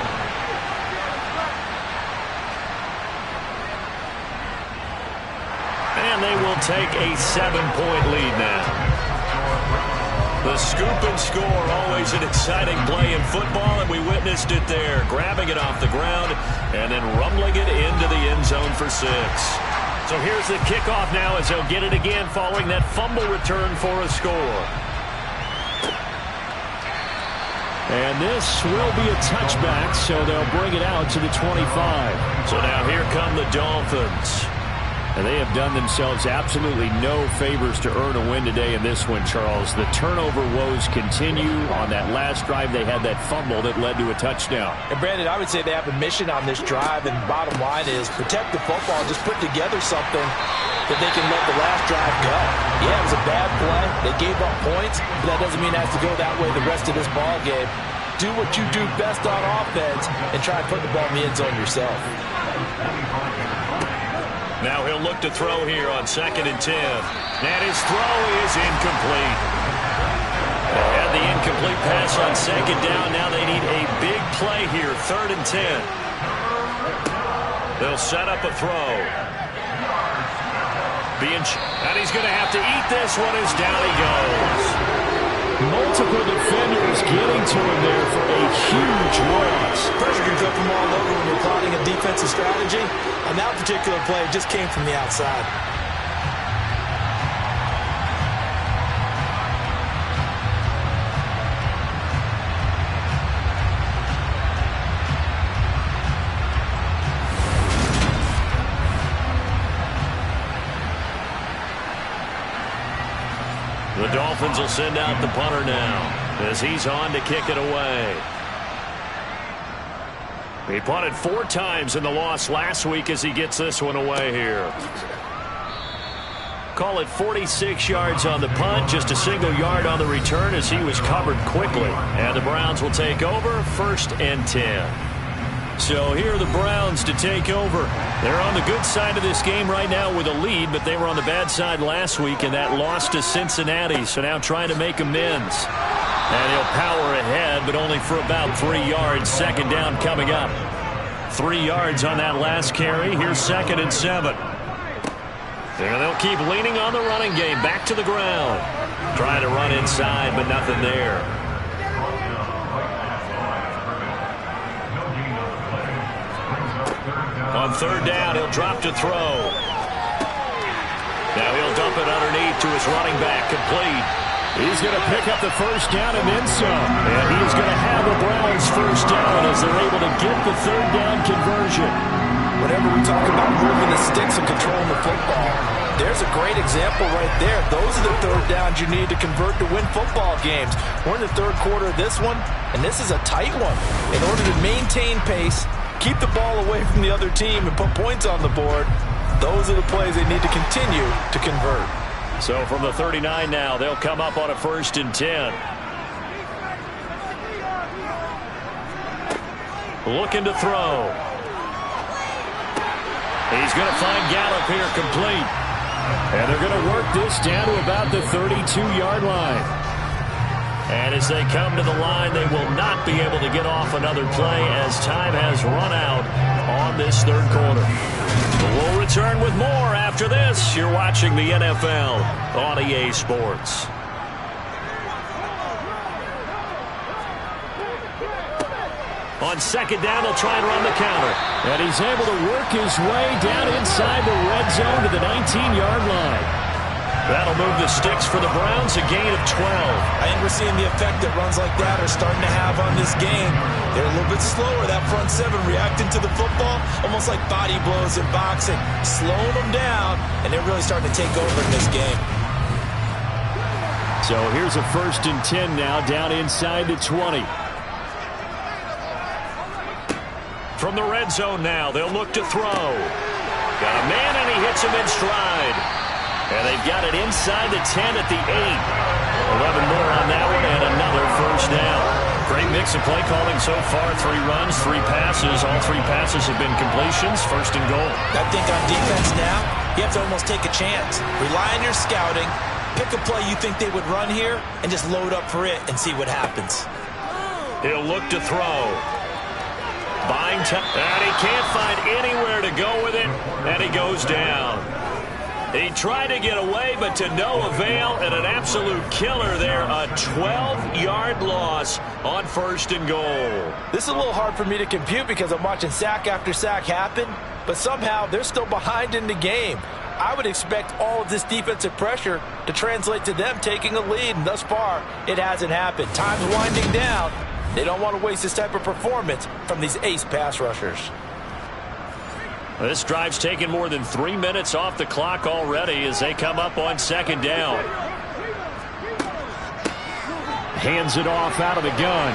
And they will take a 7-point lead now. The scoop and score, always an exciting play in football, and we witnessed it there. Grabbing it off the ground and then rumbling it into the end zone for 6. So here's the kickoff now as they'll get it again following that fumble return for a score. And this will be a touchback, so they'll bring it out to the 25. So now here come the Dolphins. And they have done themselves absolutely no favors to earn a win today in this one, Charles. The turnover woes continue. On that last drive, they had that fumble that led to a touchdown. And, Brandon, I would say they have a mission on this drive, and the bottom line is protect the football, just put together something that they can let the last drive go. Yeah, it was a bad play. They gave up points, but that doesn't mean it has to go that way the rest of this ball game. Do what you do best on offense and try and put the ball in the end zone yourself. Now he'll look to throw here on 2nd and 10. And his throw is incomplete. They had the incomplete pass on 2nd down. Now they need a big play here, 3rd and 10. They'll set up a throw. And he's going to have to eat this one as down he goes. Multiple defenders getting to him there for a huge loss. Pressure can come from all over when you're plotting a defensive strategy. On that particular play, it just came from the outside. The Dolphins will send out the punter now as he's on to kick it away. He punted 4 times in the loss last week as he gets this one away here. Call it 46 yards on the punt, just a single yard on the return as he was covered quickly. And the Browns will take over, 1st and 10. So here are the Browns to take over. They're on the good side of this game right now with a lead, but they were on the bad side last week in that loss to Cincinnati. So now trying to make amends. And he'll power ahead, but only for about 3 yards. Second down coming up. 3 yards on that last carry. Here's 2nd and 7. There they'll keep leaning on the running game. Back to the ground. Trying to run inside, but nothing there. On 3rd down, he'll drop to throw. Now he'll dump it underneath to his running back, complete. He's going to pick up the 1st down and then some. And he's going to have the Browns 1st down as they're able to get the 3rd down conversion. Whenever we talk about moving the sticks and controlling the football, there's a great example right there. Those are the 3rd downs you need to convert to win football games. We're in the 3rd quarter of this one, and this is a tight one. In order to maintain pace, keep the ball away from the other team, and put points on the board, those are the plays they need to continue to convert. So from the 39 now, they'll come up on a 1st and 10. Looking to throw. He's going to find Gallup here, complete. And they're going to work this down to about the 32-yard line. And as they come to the line, they will not be able to get off another play as time has run out on this 3rd quarter. We'll return with more after this. You're watching the NFL on EA Sports. On 2nd down, they'll try and run the counter. And he's able to work his way down inside the red zone to the 19-yard line. That'll move the sticks for the Browns, a gain of 12. I think we're seeing the effect that runs like that are starting to have on this game. They're a little bit slower, that front 7, reacting to the football, almost like body blows in boxing, slowing them down, and they're really starting to take over in this game. So here's a 1st and 10 now, down inside the 20. From the red zone now, they'll look to throw. Got a man, and he hits him in stride. And they've got it inside the 10 at the 8. 11 more on that one, and another 1st down. Great mix of play calling so far. 3 runs, 3 passes. All 3 passes have been completions. 1st and goal. I think on defense now, you have to almost take a chance. Rely on your scouting. Pick a play you think they would run here, and just load up for it and see what happens. He'll look to throw. Buying time, and he can't find anywhere to go with it, and he goes down. He tried to get away, but to no avail, and an absolute killer there. A 12-yard loss on 1st and goal. This is a little hard for me to compute because I'm watching sack after sack happen, but somehow they're still behind in the game. I would expect all of this defensive pressure to translate to them taking a lead, and thus far, it hasn't happened. Time's winding down. They don't want to waste this type of performance from these ace pass rushers. This drive's taken more than 3 minutes off the clock already as they come up on 2nd down. Hands it off out of the gun.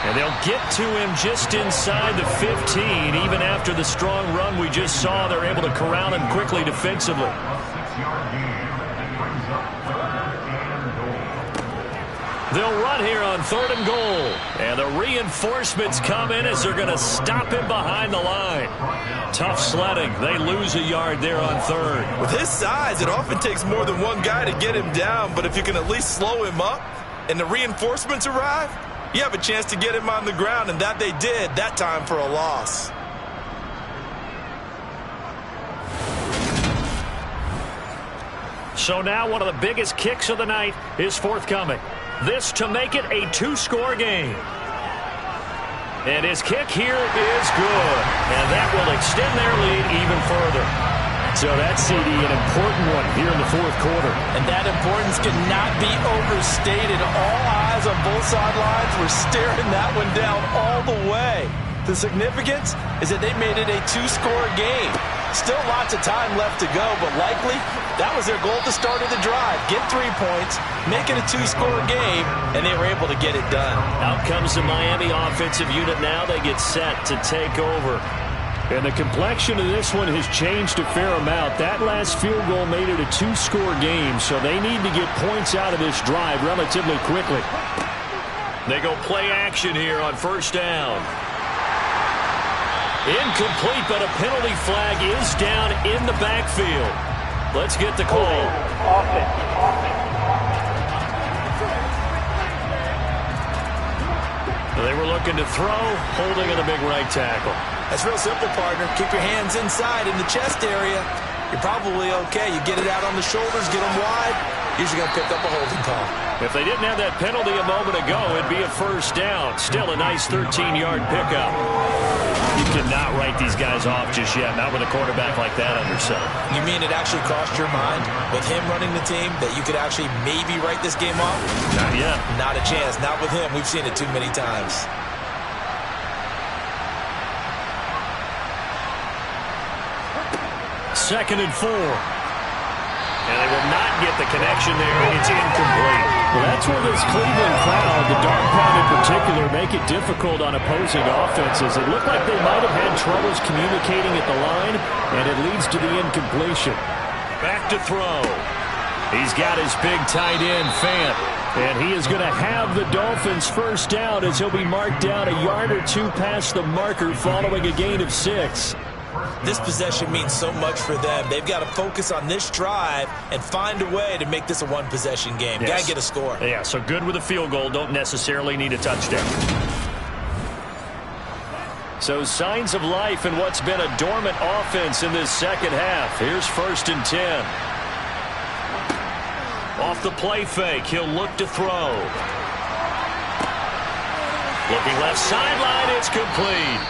And they'll get to him just inside the 15. Even after the strong run we just saw, they're able to corral him quickly defensively. They'll run here on 3rd and goal. And the reinforcements come in as they're going to stop him behind the line. Tough sledding. They lose a yard there on 3rd. With his size, it often takes more than one guy to get him down. But if you can at least slow him up and the reinforcements arrive, you have a chance to get him on the ground. And that they did, that time for a loss. So now one of the biggest kicks of the night is forthcoming. This to make it a 2-score game. And his kick here is good. And that will extend their lead even further. So that's, CD, an important one here in the 4th quarter. And that importance cannot be overstated. All eyes on both sidelines were staring that one down all the way. The significance is that they made it a 2-score game. Still lots of time left to go, but likely that was their goal at the start of the drive. Get 3 points, make it a 2-score game, and they were able to get it done. Out comes the Miami offensive unit now. They get set to take over. And the complexion of this one has changed a fair amount. That last field goal made it a 2-score game, so they need to get points out of this drive relatively quickly. They go play action here on 1st down. Incomplete, but a penalty flag is down in the backfield. Let's get the call. They were looking to throw, holding on the big right tackle. That's real simple, partner. Keep your hands inside in the chest area. You're probably okay. You get it out on the shoulders, get them wide. Usually going to pick up a holding call. If they didn't have that penalty a moment ago, it'd be a first down. Still a nice 13-yard pickup. You cannot write these guys off just yet, not with a quarterback like that under center. You mean it actually crossed your mind with him running the team that you could actually maybe write this game off? Not yet. Not a chance. Not with him. We've seen it too many times. Second and 4. And they will not get the connection there. It's incomplete. Well, that's where this Cleveland crowd, the dog pound in particular, make it difficult on opposing offenses. It looked like they might have had troubles communicating at the line, and it leads to the incompletion. Back to throw. He's got his big tight end, Fant. And he is going to have the Dolphins first down as he'll be marked down a yard or two past the marker following a gain of 6. This possession means so much for them. They've got to focus on this drive and find a way to make this a one-possession game. Yes. Got to get a score. Yeah, so good with a field goal. Don't necessarily need a touchdown. So signs of life in what's been a dormant offense in this second half. Here's 1st and 10. Off the play fake, he'll look to throw. Looking left sideline, it's complete.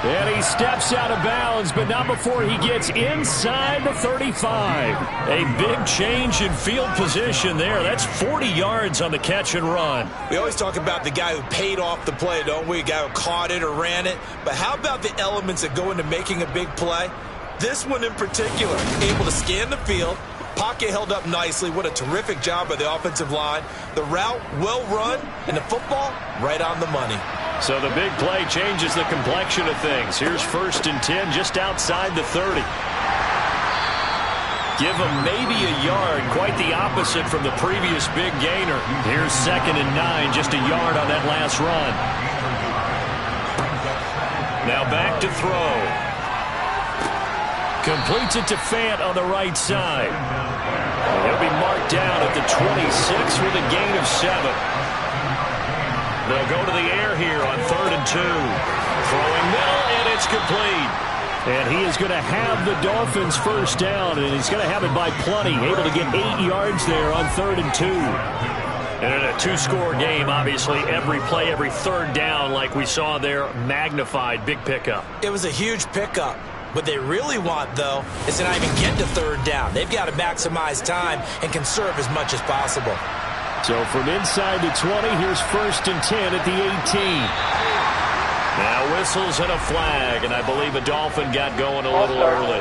And he steps out of bounds, but not before he gets inside the 35. A big change in field position there. That's 40 yards on the catch and run. We always talk about the guy who paid off the play, don't we? A guy who caught it or ran it. But how about the elements that go into making a big play? This one in particular, able to scan the field. Pocket held up nicely. What a terrific job by the offensive line. The route well run, and the football right on the money. So the big play changes the complexion of things. Here's 1st and 10 just outside the 30. Give him maybe a yard, quite the opposite from the previous big gainer. Here's 2nd and 9, just a yard on that last run. Now back to throw. Completes it to Fant on the right side. He'll be marked down at the 26 with a gain of 7. They'll go to the air here on 3rd and 2. Throwing middle, and it's complete. And he is going to have the Dolphins first down, and he's going to have it by plenty. Able to get 8 yards there on 3rd and 2. And in a two-score game, obviously, every play, every third down, like we saw there, magnified. Big pickup. It was a huge pickup. What they really want, though, is to not even get to 3rd down. They've got to maximize time and conserve as much as possible. So from inside the 20, here's 1st and 10 at the 18. Now whistles and a flag, and I believe a Dolphin got going a little early.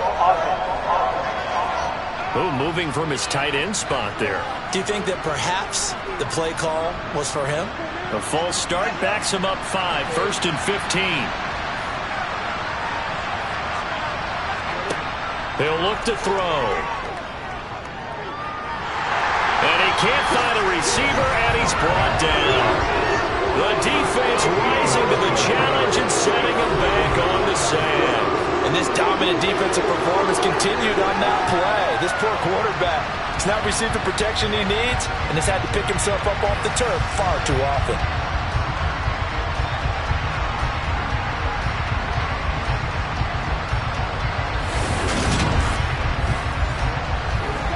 Oh, moving from his tight end spot there. Do you think that perhaps the play call was for him? A false start backs him up 5, 1st and 15. He'll look to throw. And he can't find a receiver, and he's brought down. The defense rising to the challenge and setting him back on the sand. And this dominant defensive performance continued on that play. This poor quarterback has not received the protection he needs and has had to pick himself up off the turf far too often.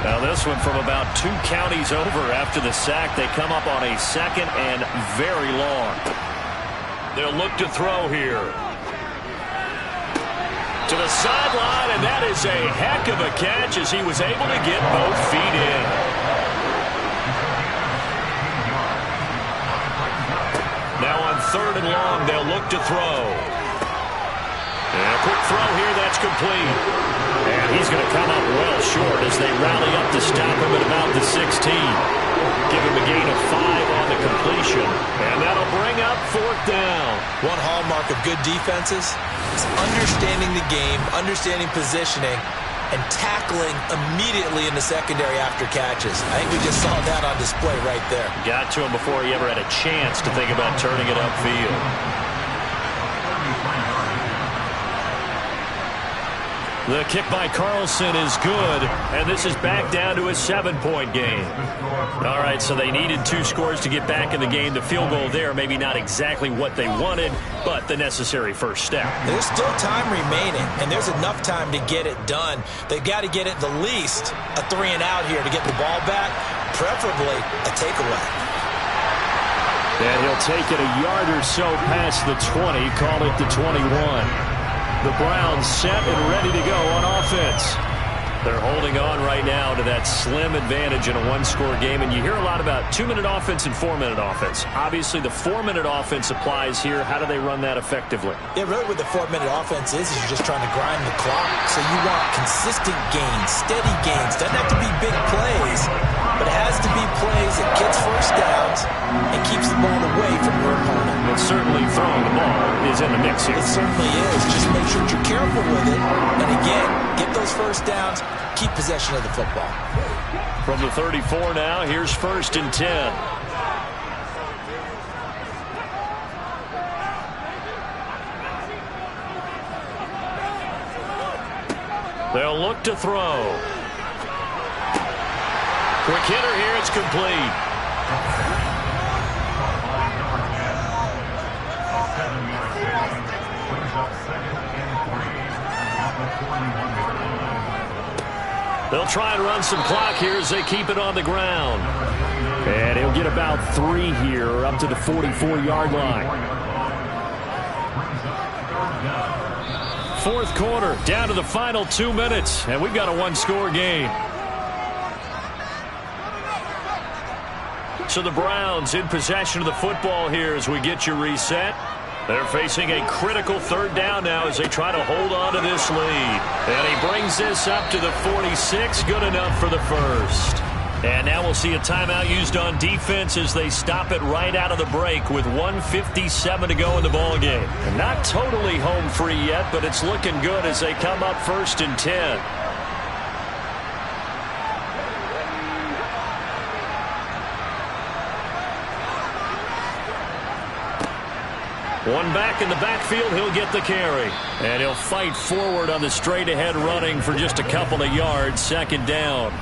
Now this one from about 2 counties over after the sack. They come up on a 2nd and very long. They'll look to throw here. To the sideline, and that is a heck of a catch as he was able to get both feet in. Now on 3rd and long, they'll look to throw. And a quick throw here, that's complete. And he's going to come up well short as they rally up to stop him at about the 16. Give him a gain of 5 on the completion. And that'll bring up 4th down. One hallmark of good defenses is understanding the game, understanding positioning, and tackling immediately in the secondary after catches. I think we just saw that on display right there. Got to him before he ever had a chance to think about turning it upfield. The kick by Carlson is good, and this is back down to a 7-point game. All right, so they needed 2 scores to get back in the game. The field goal there, maybe not exactly what they wanted, but the necessary first step. There's still time remaining, and there's enough time to get it done. They've got to get at the least a 3-and-out here to get the ball back, preferably a takeaway. And he'll take it a yard or so past the 20, call it the 21. The Browns set and ready to go on offense. They're holding on right now to that slim advantage in a 1-score game, and you hear a lot about 2-minute offense and 4-minute offense. Obviously, the 4-minute offense applies here. How do they run that effectively? Yeah, really what the 4-minute offense is you're just trying to grind the clock. So you want consistent gains, steady gains. Doesn't have to be big plays, but it has to be plays that gets first downs and keeps the ball away from your opponent. But certainly throwing the ball is in the mix here. It certainly is. Just make sure that you're careful with it. And again, get those first downs, keep possession of the football. From the 34 now, here's 1st and 10. They'll look to throw. Quick hitter here, it's complete. They'll try and run some clock here as they keep it on the ground. And he'll get about 3 here up to the 44-yard line. 4th quarter, down to the final 2 minutes, and we've got a 1-score game. So the Browns in possession of the football here as we get you reset. They're facing a critical 3rd down now as they try to hold on to this lead. And he brings this up to the 46, good enough for the first. And now we'll see a timeout used on defense as they stop it right out of the break with 1:57 to go in the ballgame. And not totally home free yet, but it's looking good as they come up 1st and 10. One back in the backfield, he'll get the carry. And he'll fight forward on the straight-ahead running for just a couple of yards, 2nd down.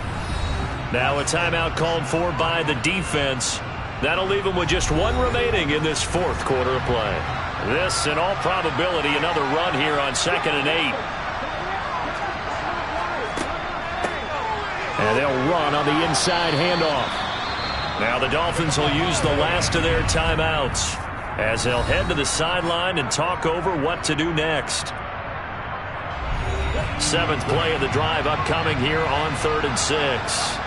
Now a timeout called for by the defense. That'll leave them with just 1 remaining in this 4th quarter of play. This, in all probability, another run here on 2nd and 8. And they'll run on the inside handoff. Now the Dolphins will use the last of their timeouts as they'll head to the sideline and talk over what to do next. 7th play of the drive upcoming here on 3rd and 6.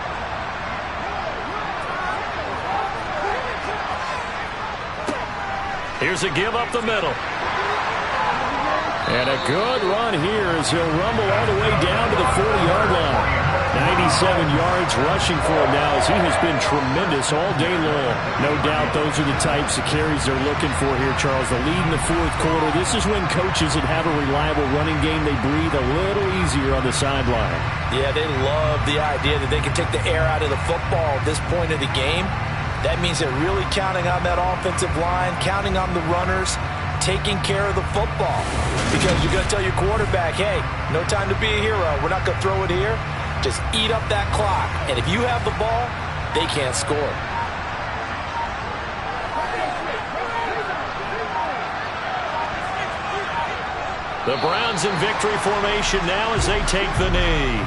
Here's a give up the middle. And a good run here as he'll rumble all the way down to the 40-yard line. 97 yards rushing for him now as he has been tremendous all day long. No doubt those are the types of carries they're looking for here, Charles. The lead in the 4th quarter. This is when coaches that have a reliable running game, they breathe a little easier on the sideline. Yeah, they love the idea that they can take the air out of the football at this point of the game. That means they're really counting on that offensive line, counting on the runners, taking care of the football. Because you're going to tell your quarterback, hey, no time to be a hero. We're not going to throw it here. Just eat up that clock. And if you have the ball, they can't score. The Browns in victory formation now as they take the knee.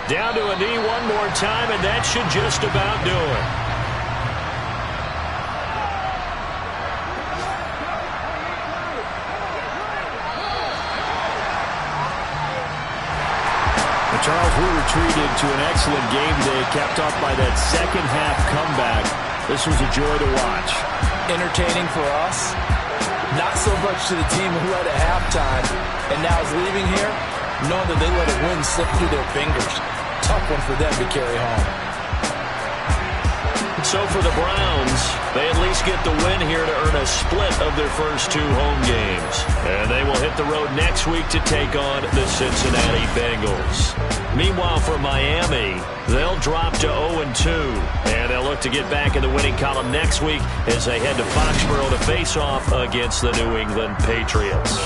Down to a knee one more time, and that should just about do it. Charles, we were treated to an excellent game today, capped off by that second-half comeback. This was a joy to watch. Entertaining for us, not so much to the team who led at halftime and now is leaving here, knowing that they let a win slip through their fingers. Tough one for them to carry home. So for the Browns, they at least get the win here to earn a split of their first 2 home games. And they will hit the road next week to take on the Cincinnati Bengals. Meanwhile, for Miami, they'll drop to 0-2. And they'll look to get back in the winning column next week as they head to Foxborough to face off against the New England Patriots.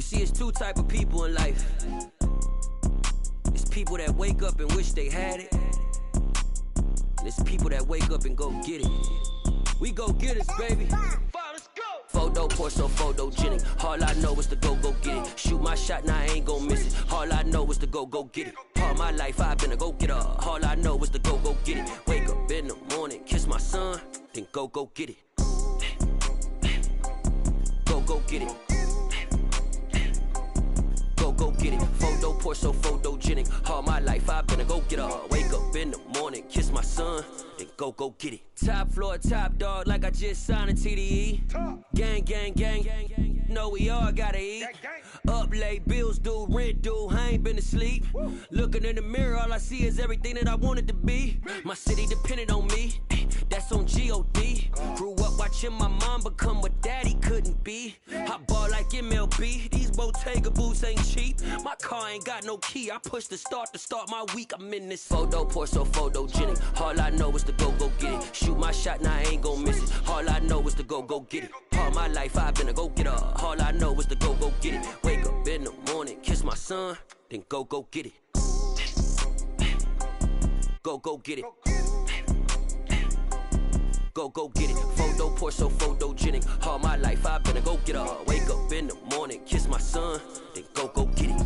see, it's two type of people in life. It's people that wake up and wish they had it. And it's people that wake up and go get it. We go get it, baby. Photo poor, so photogenic. All I know is to go get it. Shoot my shot, now I ain't gon' miss it. All I know is to go get it. All my life I've been a go-getter. All I know is to go get it. Wake up in the morning, kiss my son, then go get it. Go get it. Go get it. Photo poor, so photogenic. All my life I've been a go-getter. Wake up in the morning, kiss my son, then go get it. Top floor, top dog, like I just signed a TDE. Gang, gang, gang. No, we all gotta eat. Up late, bills due, rent due, I ain't been asleep. Looking in the mirror, all I see is everything that I wanted to be. My city depended on me, that's on G.O.D. Grew up watching my mom become what daddy couldn't be. I ball like MLB, these Bottega boots ain't cheap. My car ain't got no key, I push the start to start my week. I'm in this photo poor, so photogenic. All I know is to go get it. Shoot my shot, now I ain't gon' miss it. All I know is to go get it. All my life I've been a go-getter. All I know is to go get it. Wake up in the morning, kiss my son, then go get it. Go get it. Go get it. Photo poor, so photogenic. All my life I've been a go-getter. Wake up in the morning, kiss my son, then go get it.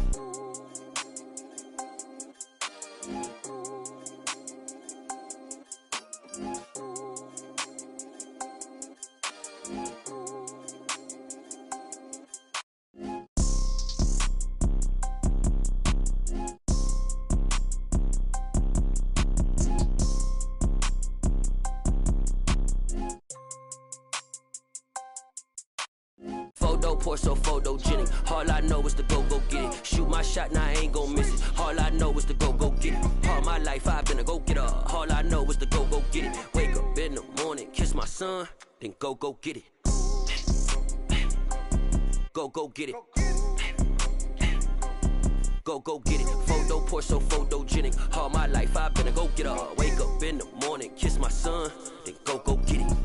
Photo poor, so photogenic. All I know is to go get it. Shoot my shot, now I ain't gon' miss it. All I know is to go get it. All my life I've been a go-getter. All I know is to go get it. Wake up in the morning, kiss my son, then go get it. Go get it. Go get it. Photo poor, so photogenic. All my life I've been a go-getter. Wake up in the morning, kiss my son, then go get it.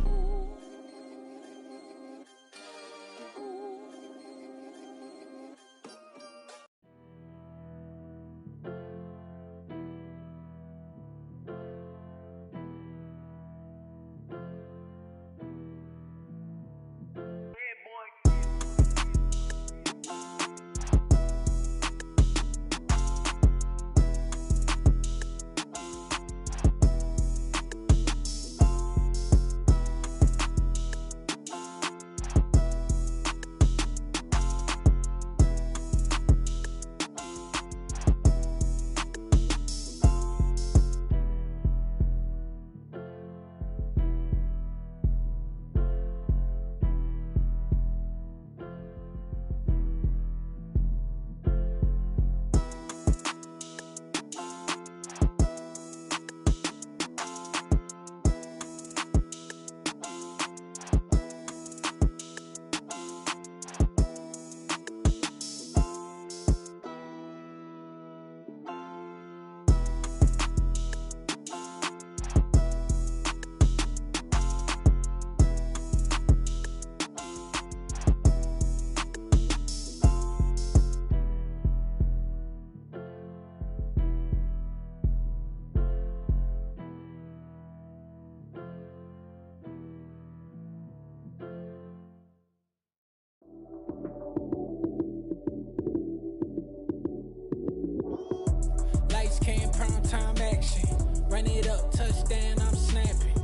Time action, run it up, touchdown, I'm snapping.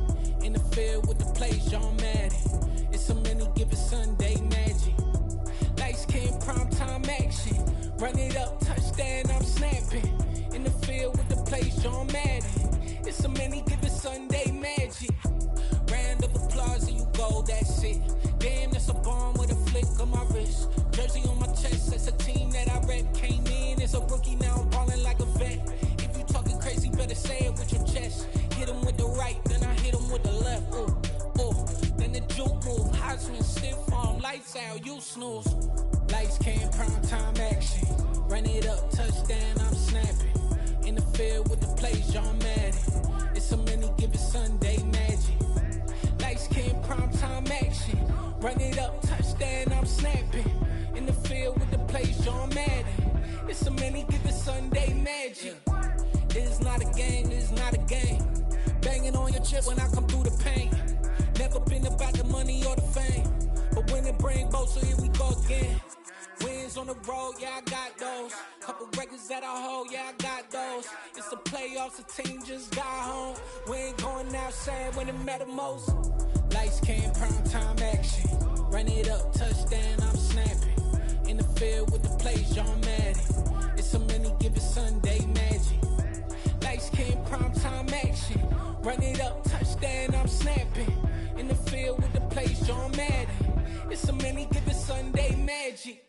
In the field with the plays, John Madden. It's a many given Sunday magic. Lights came prime time action, run it up, touchdown, I'm snapping. In the field with the plays, John Madden. It's a many given Sunday magic. Round of applause and you go, that's it. Damn, that's a bomb with a flick on my wrist. Jersey on my chest, that's a team that I rep. Came in as a rookie, now I'm ballin' like a vet. Talking crazy, better say it with your chest. Hit him with the right, then I hit him with the left. Ooh, ooh. Then the juke move, high swing, stiff arm, lights out, you snooze. Lights came, prime time action. Run it up, touchdown, I'm snapping. In the field with the plays, John Madden. It's a many given Sunday magic. Lights came, prime time action. Run it up, touchdown, I'm snapping. In the field with the plays, not a game, this is not a game. Banging on your chip when I come through the pain. Never been about the money or the fame. But when it bring both, so here we go again. Wins on the road, yeah, I got those. Couple records that I hold, yeah, I got those. It's the playoffs, the team just got home. We ain't going outside when it matter most. Lights came, prime time action. Run it up, touchdown, I'm snapping. In the field with the plays, John Madden. It's a many given Sunday magic. Lights came, prime time action. Run it up, touchdown, I'm snapping. In the field with the plays, John Madden. It's a many given Sunday magic.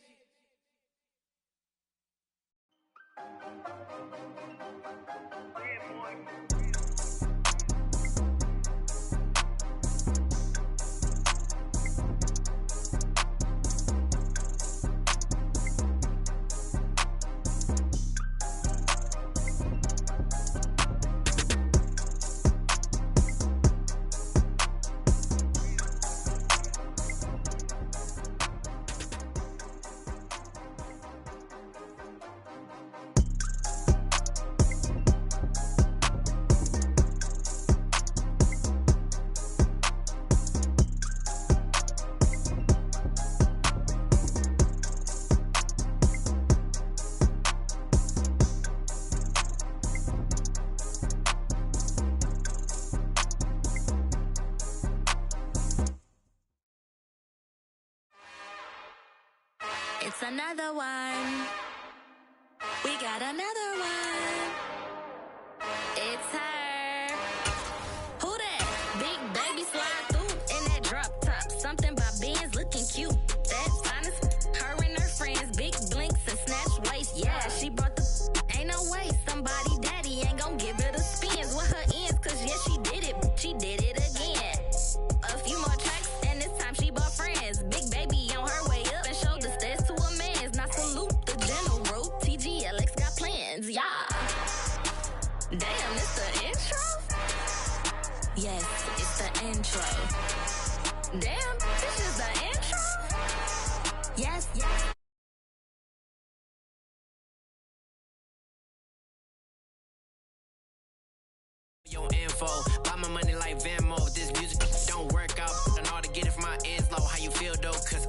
It's another one. We got another one. It's her. Who that? Big baby slide through in that drop top. Something by Benz looking cute. That's honest. Her and her friends, big blinks and snatch waist. Yeah, she brought the. Ain't no way somebody daddy ain't gon' give it a spins with her ends. Cause yeah, she did it. She did it again. A few more tracks and this time she bought friends. Big baby on her way up and showed the stairs to a man's. Now salute the general. TGLX got plans, yeah. Damn, it's the intro? Yes, it's the intro. Damn, this is the intro? Yes, yes. Your info, buy my money like Venmo. This music don't work out, and all to get it from my ends low. How you feel though? Cause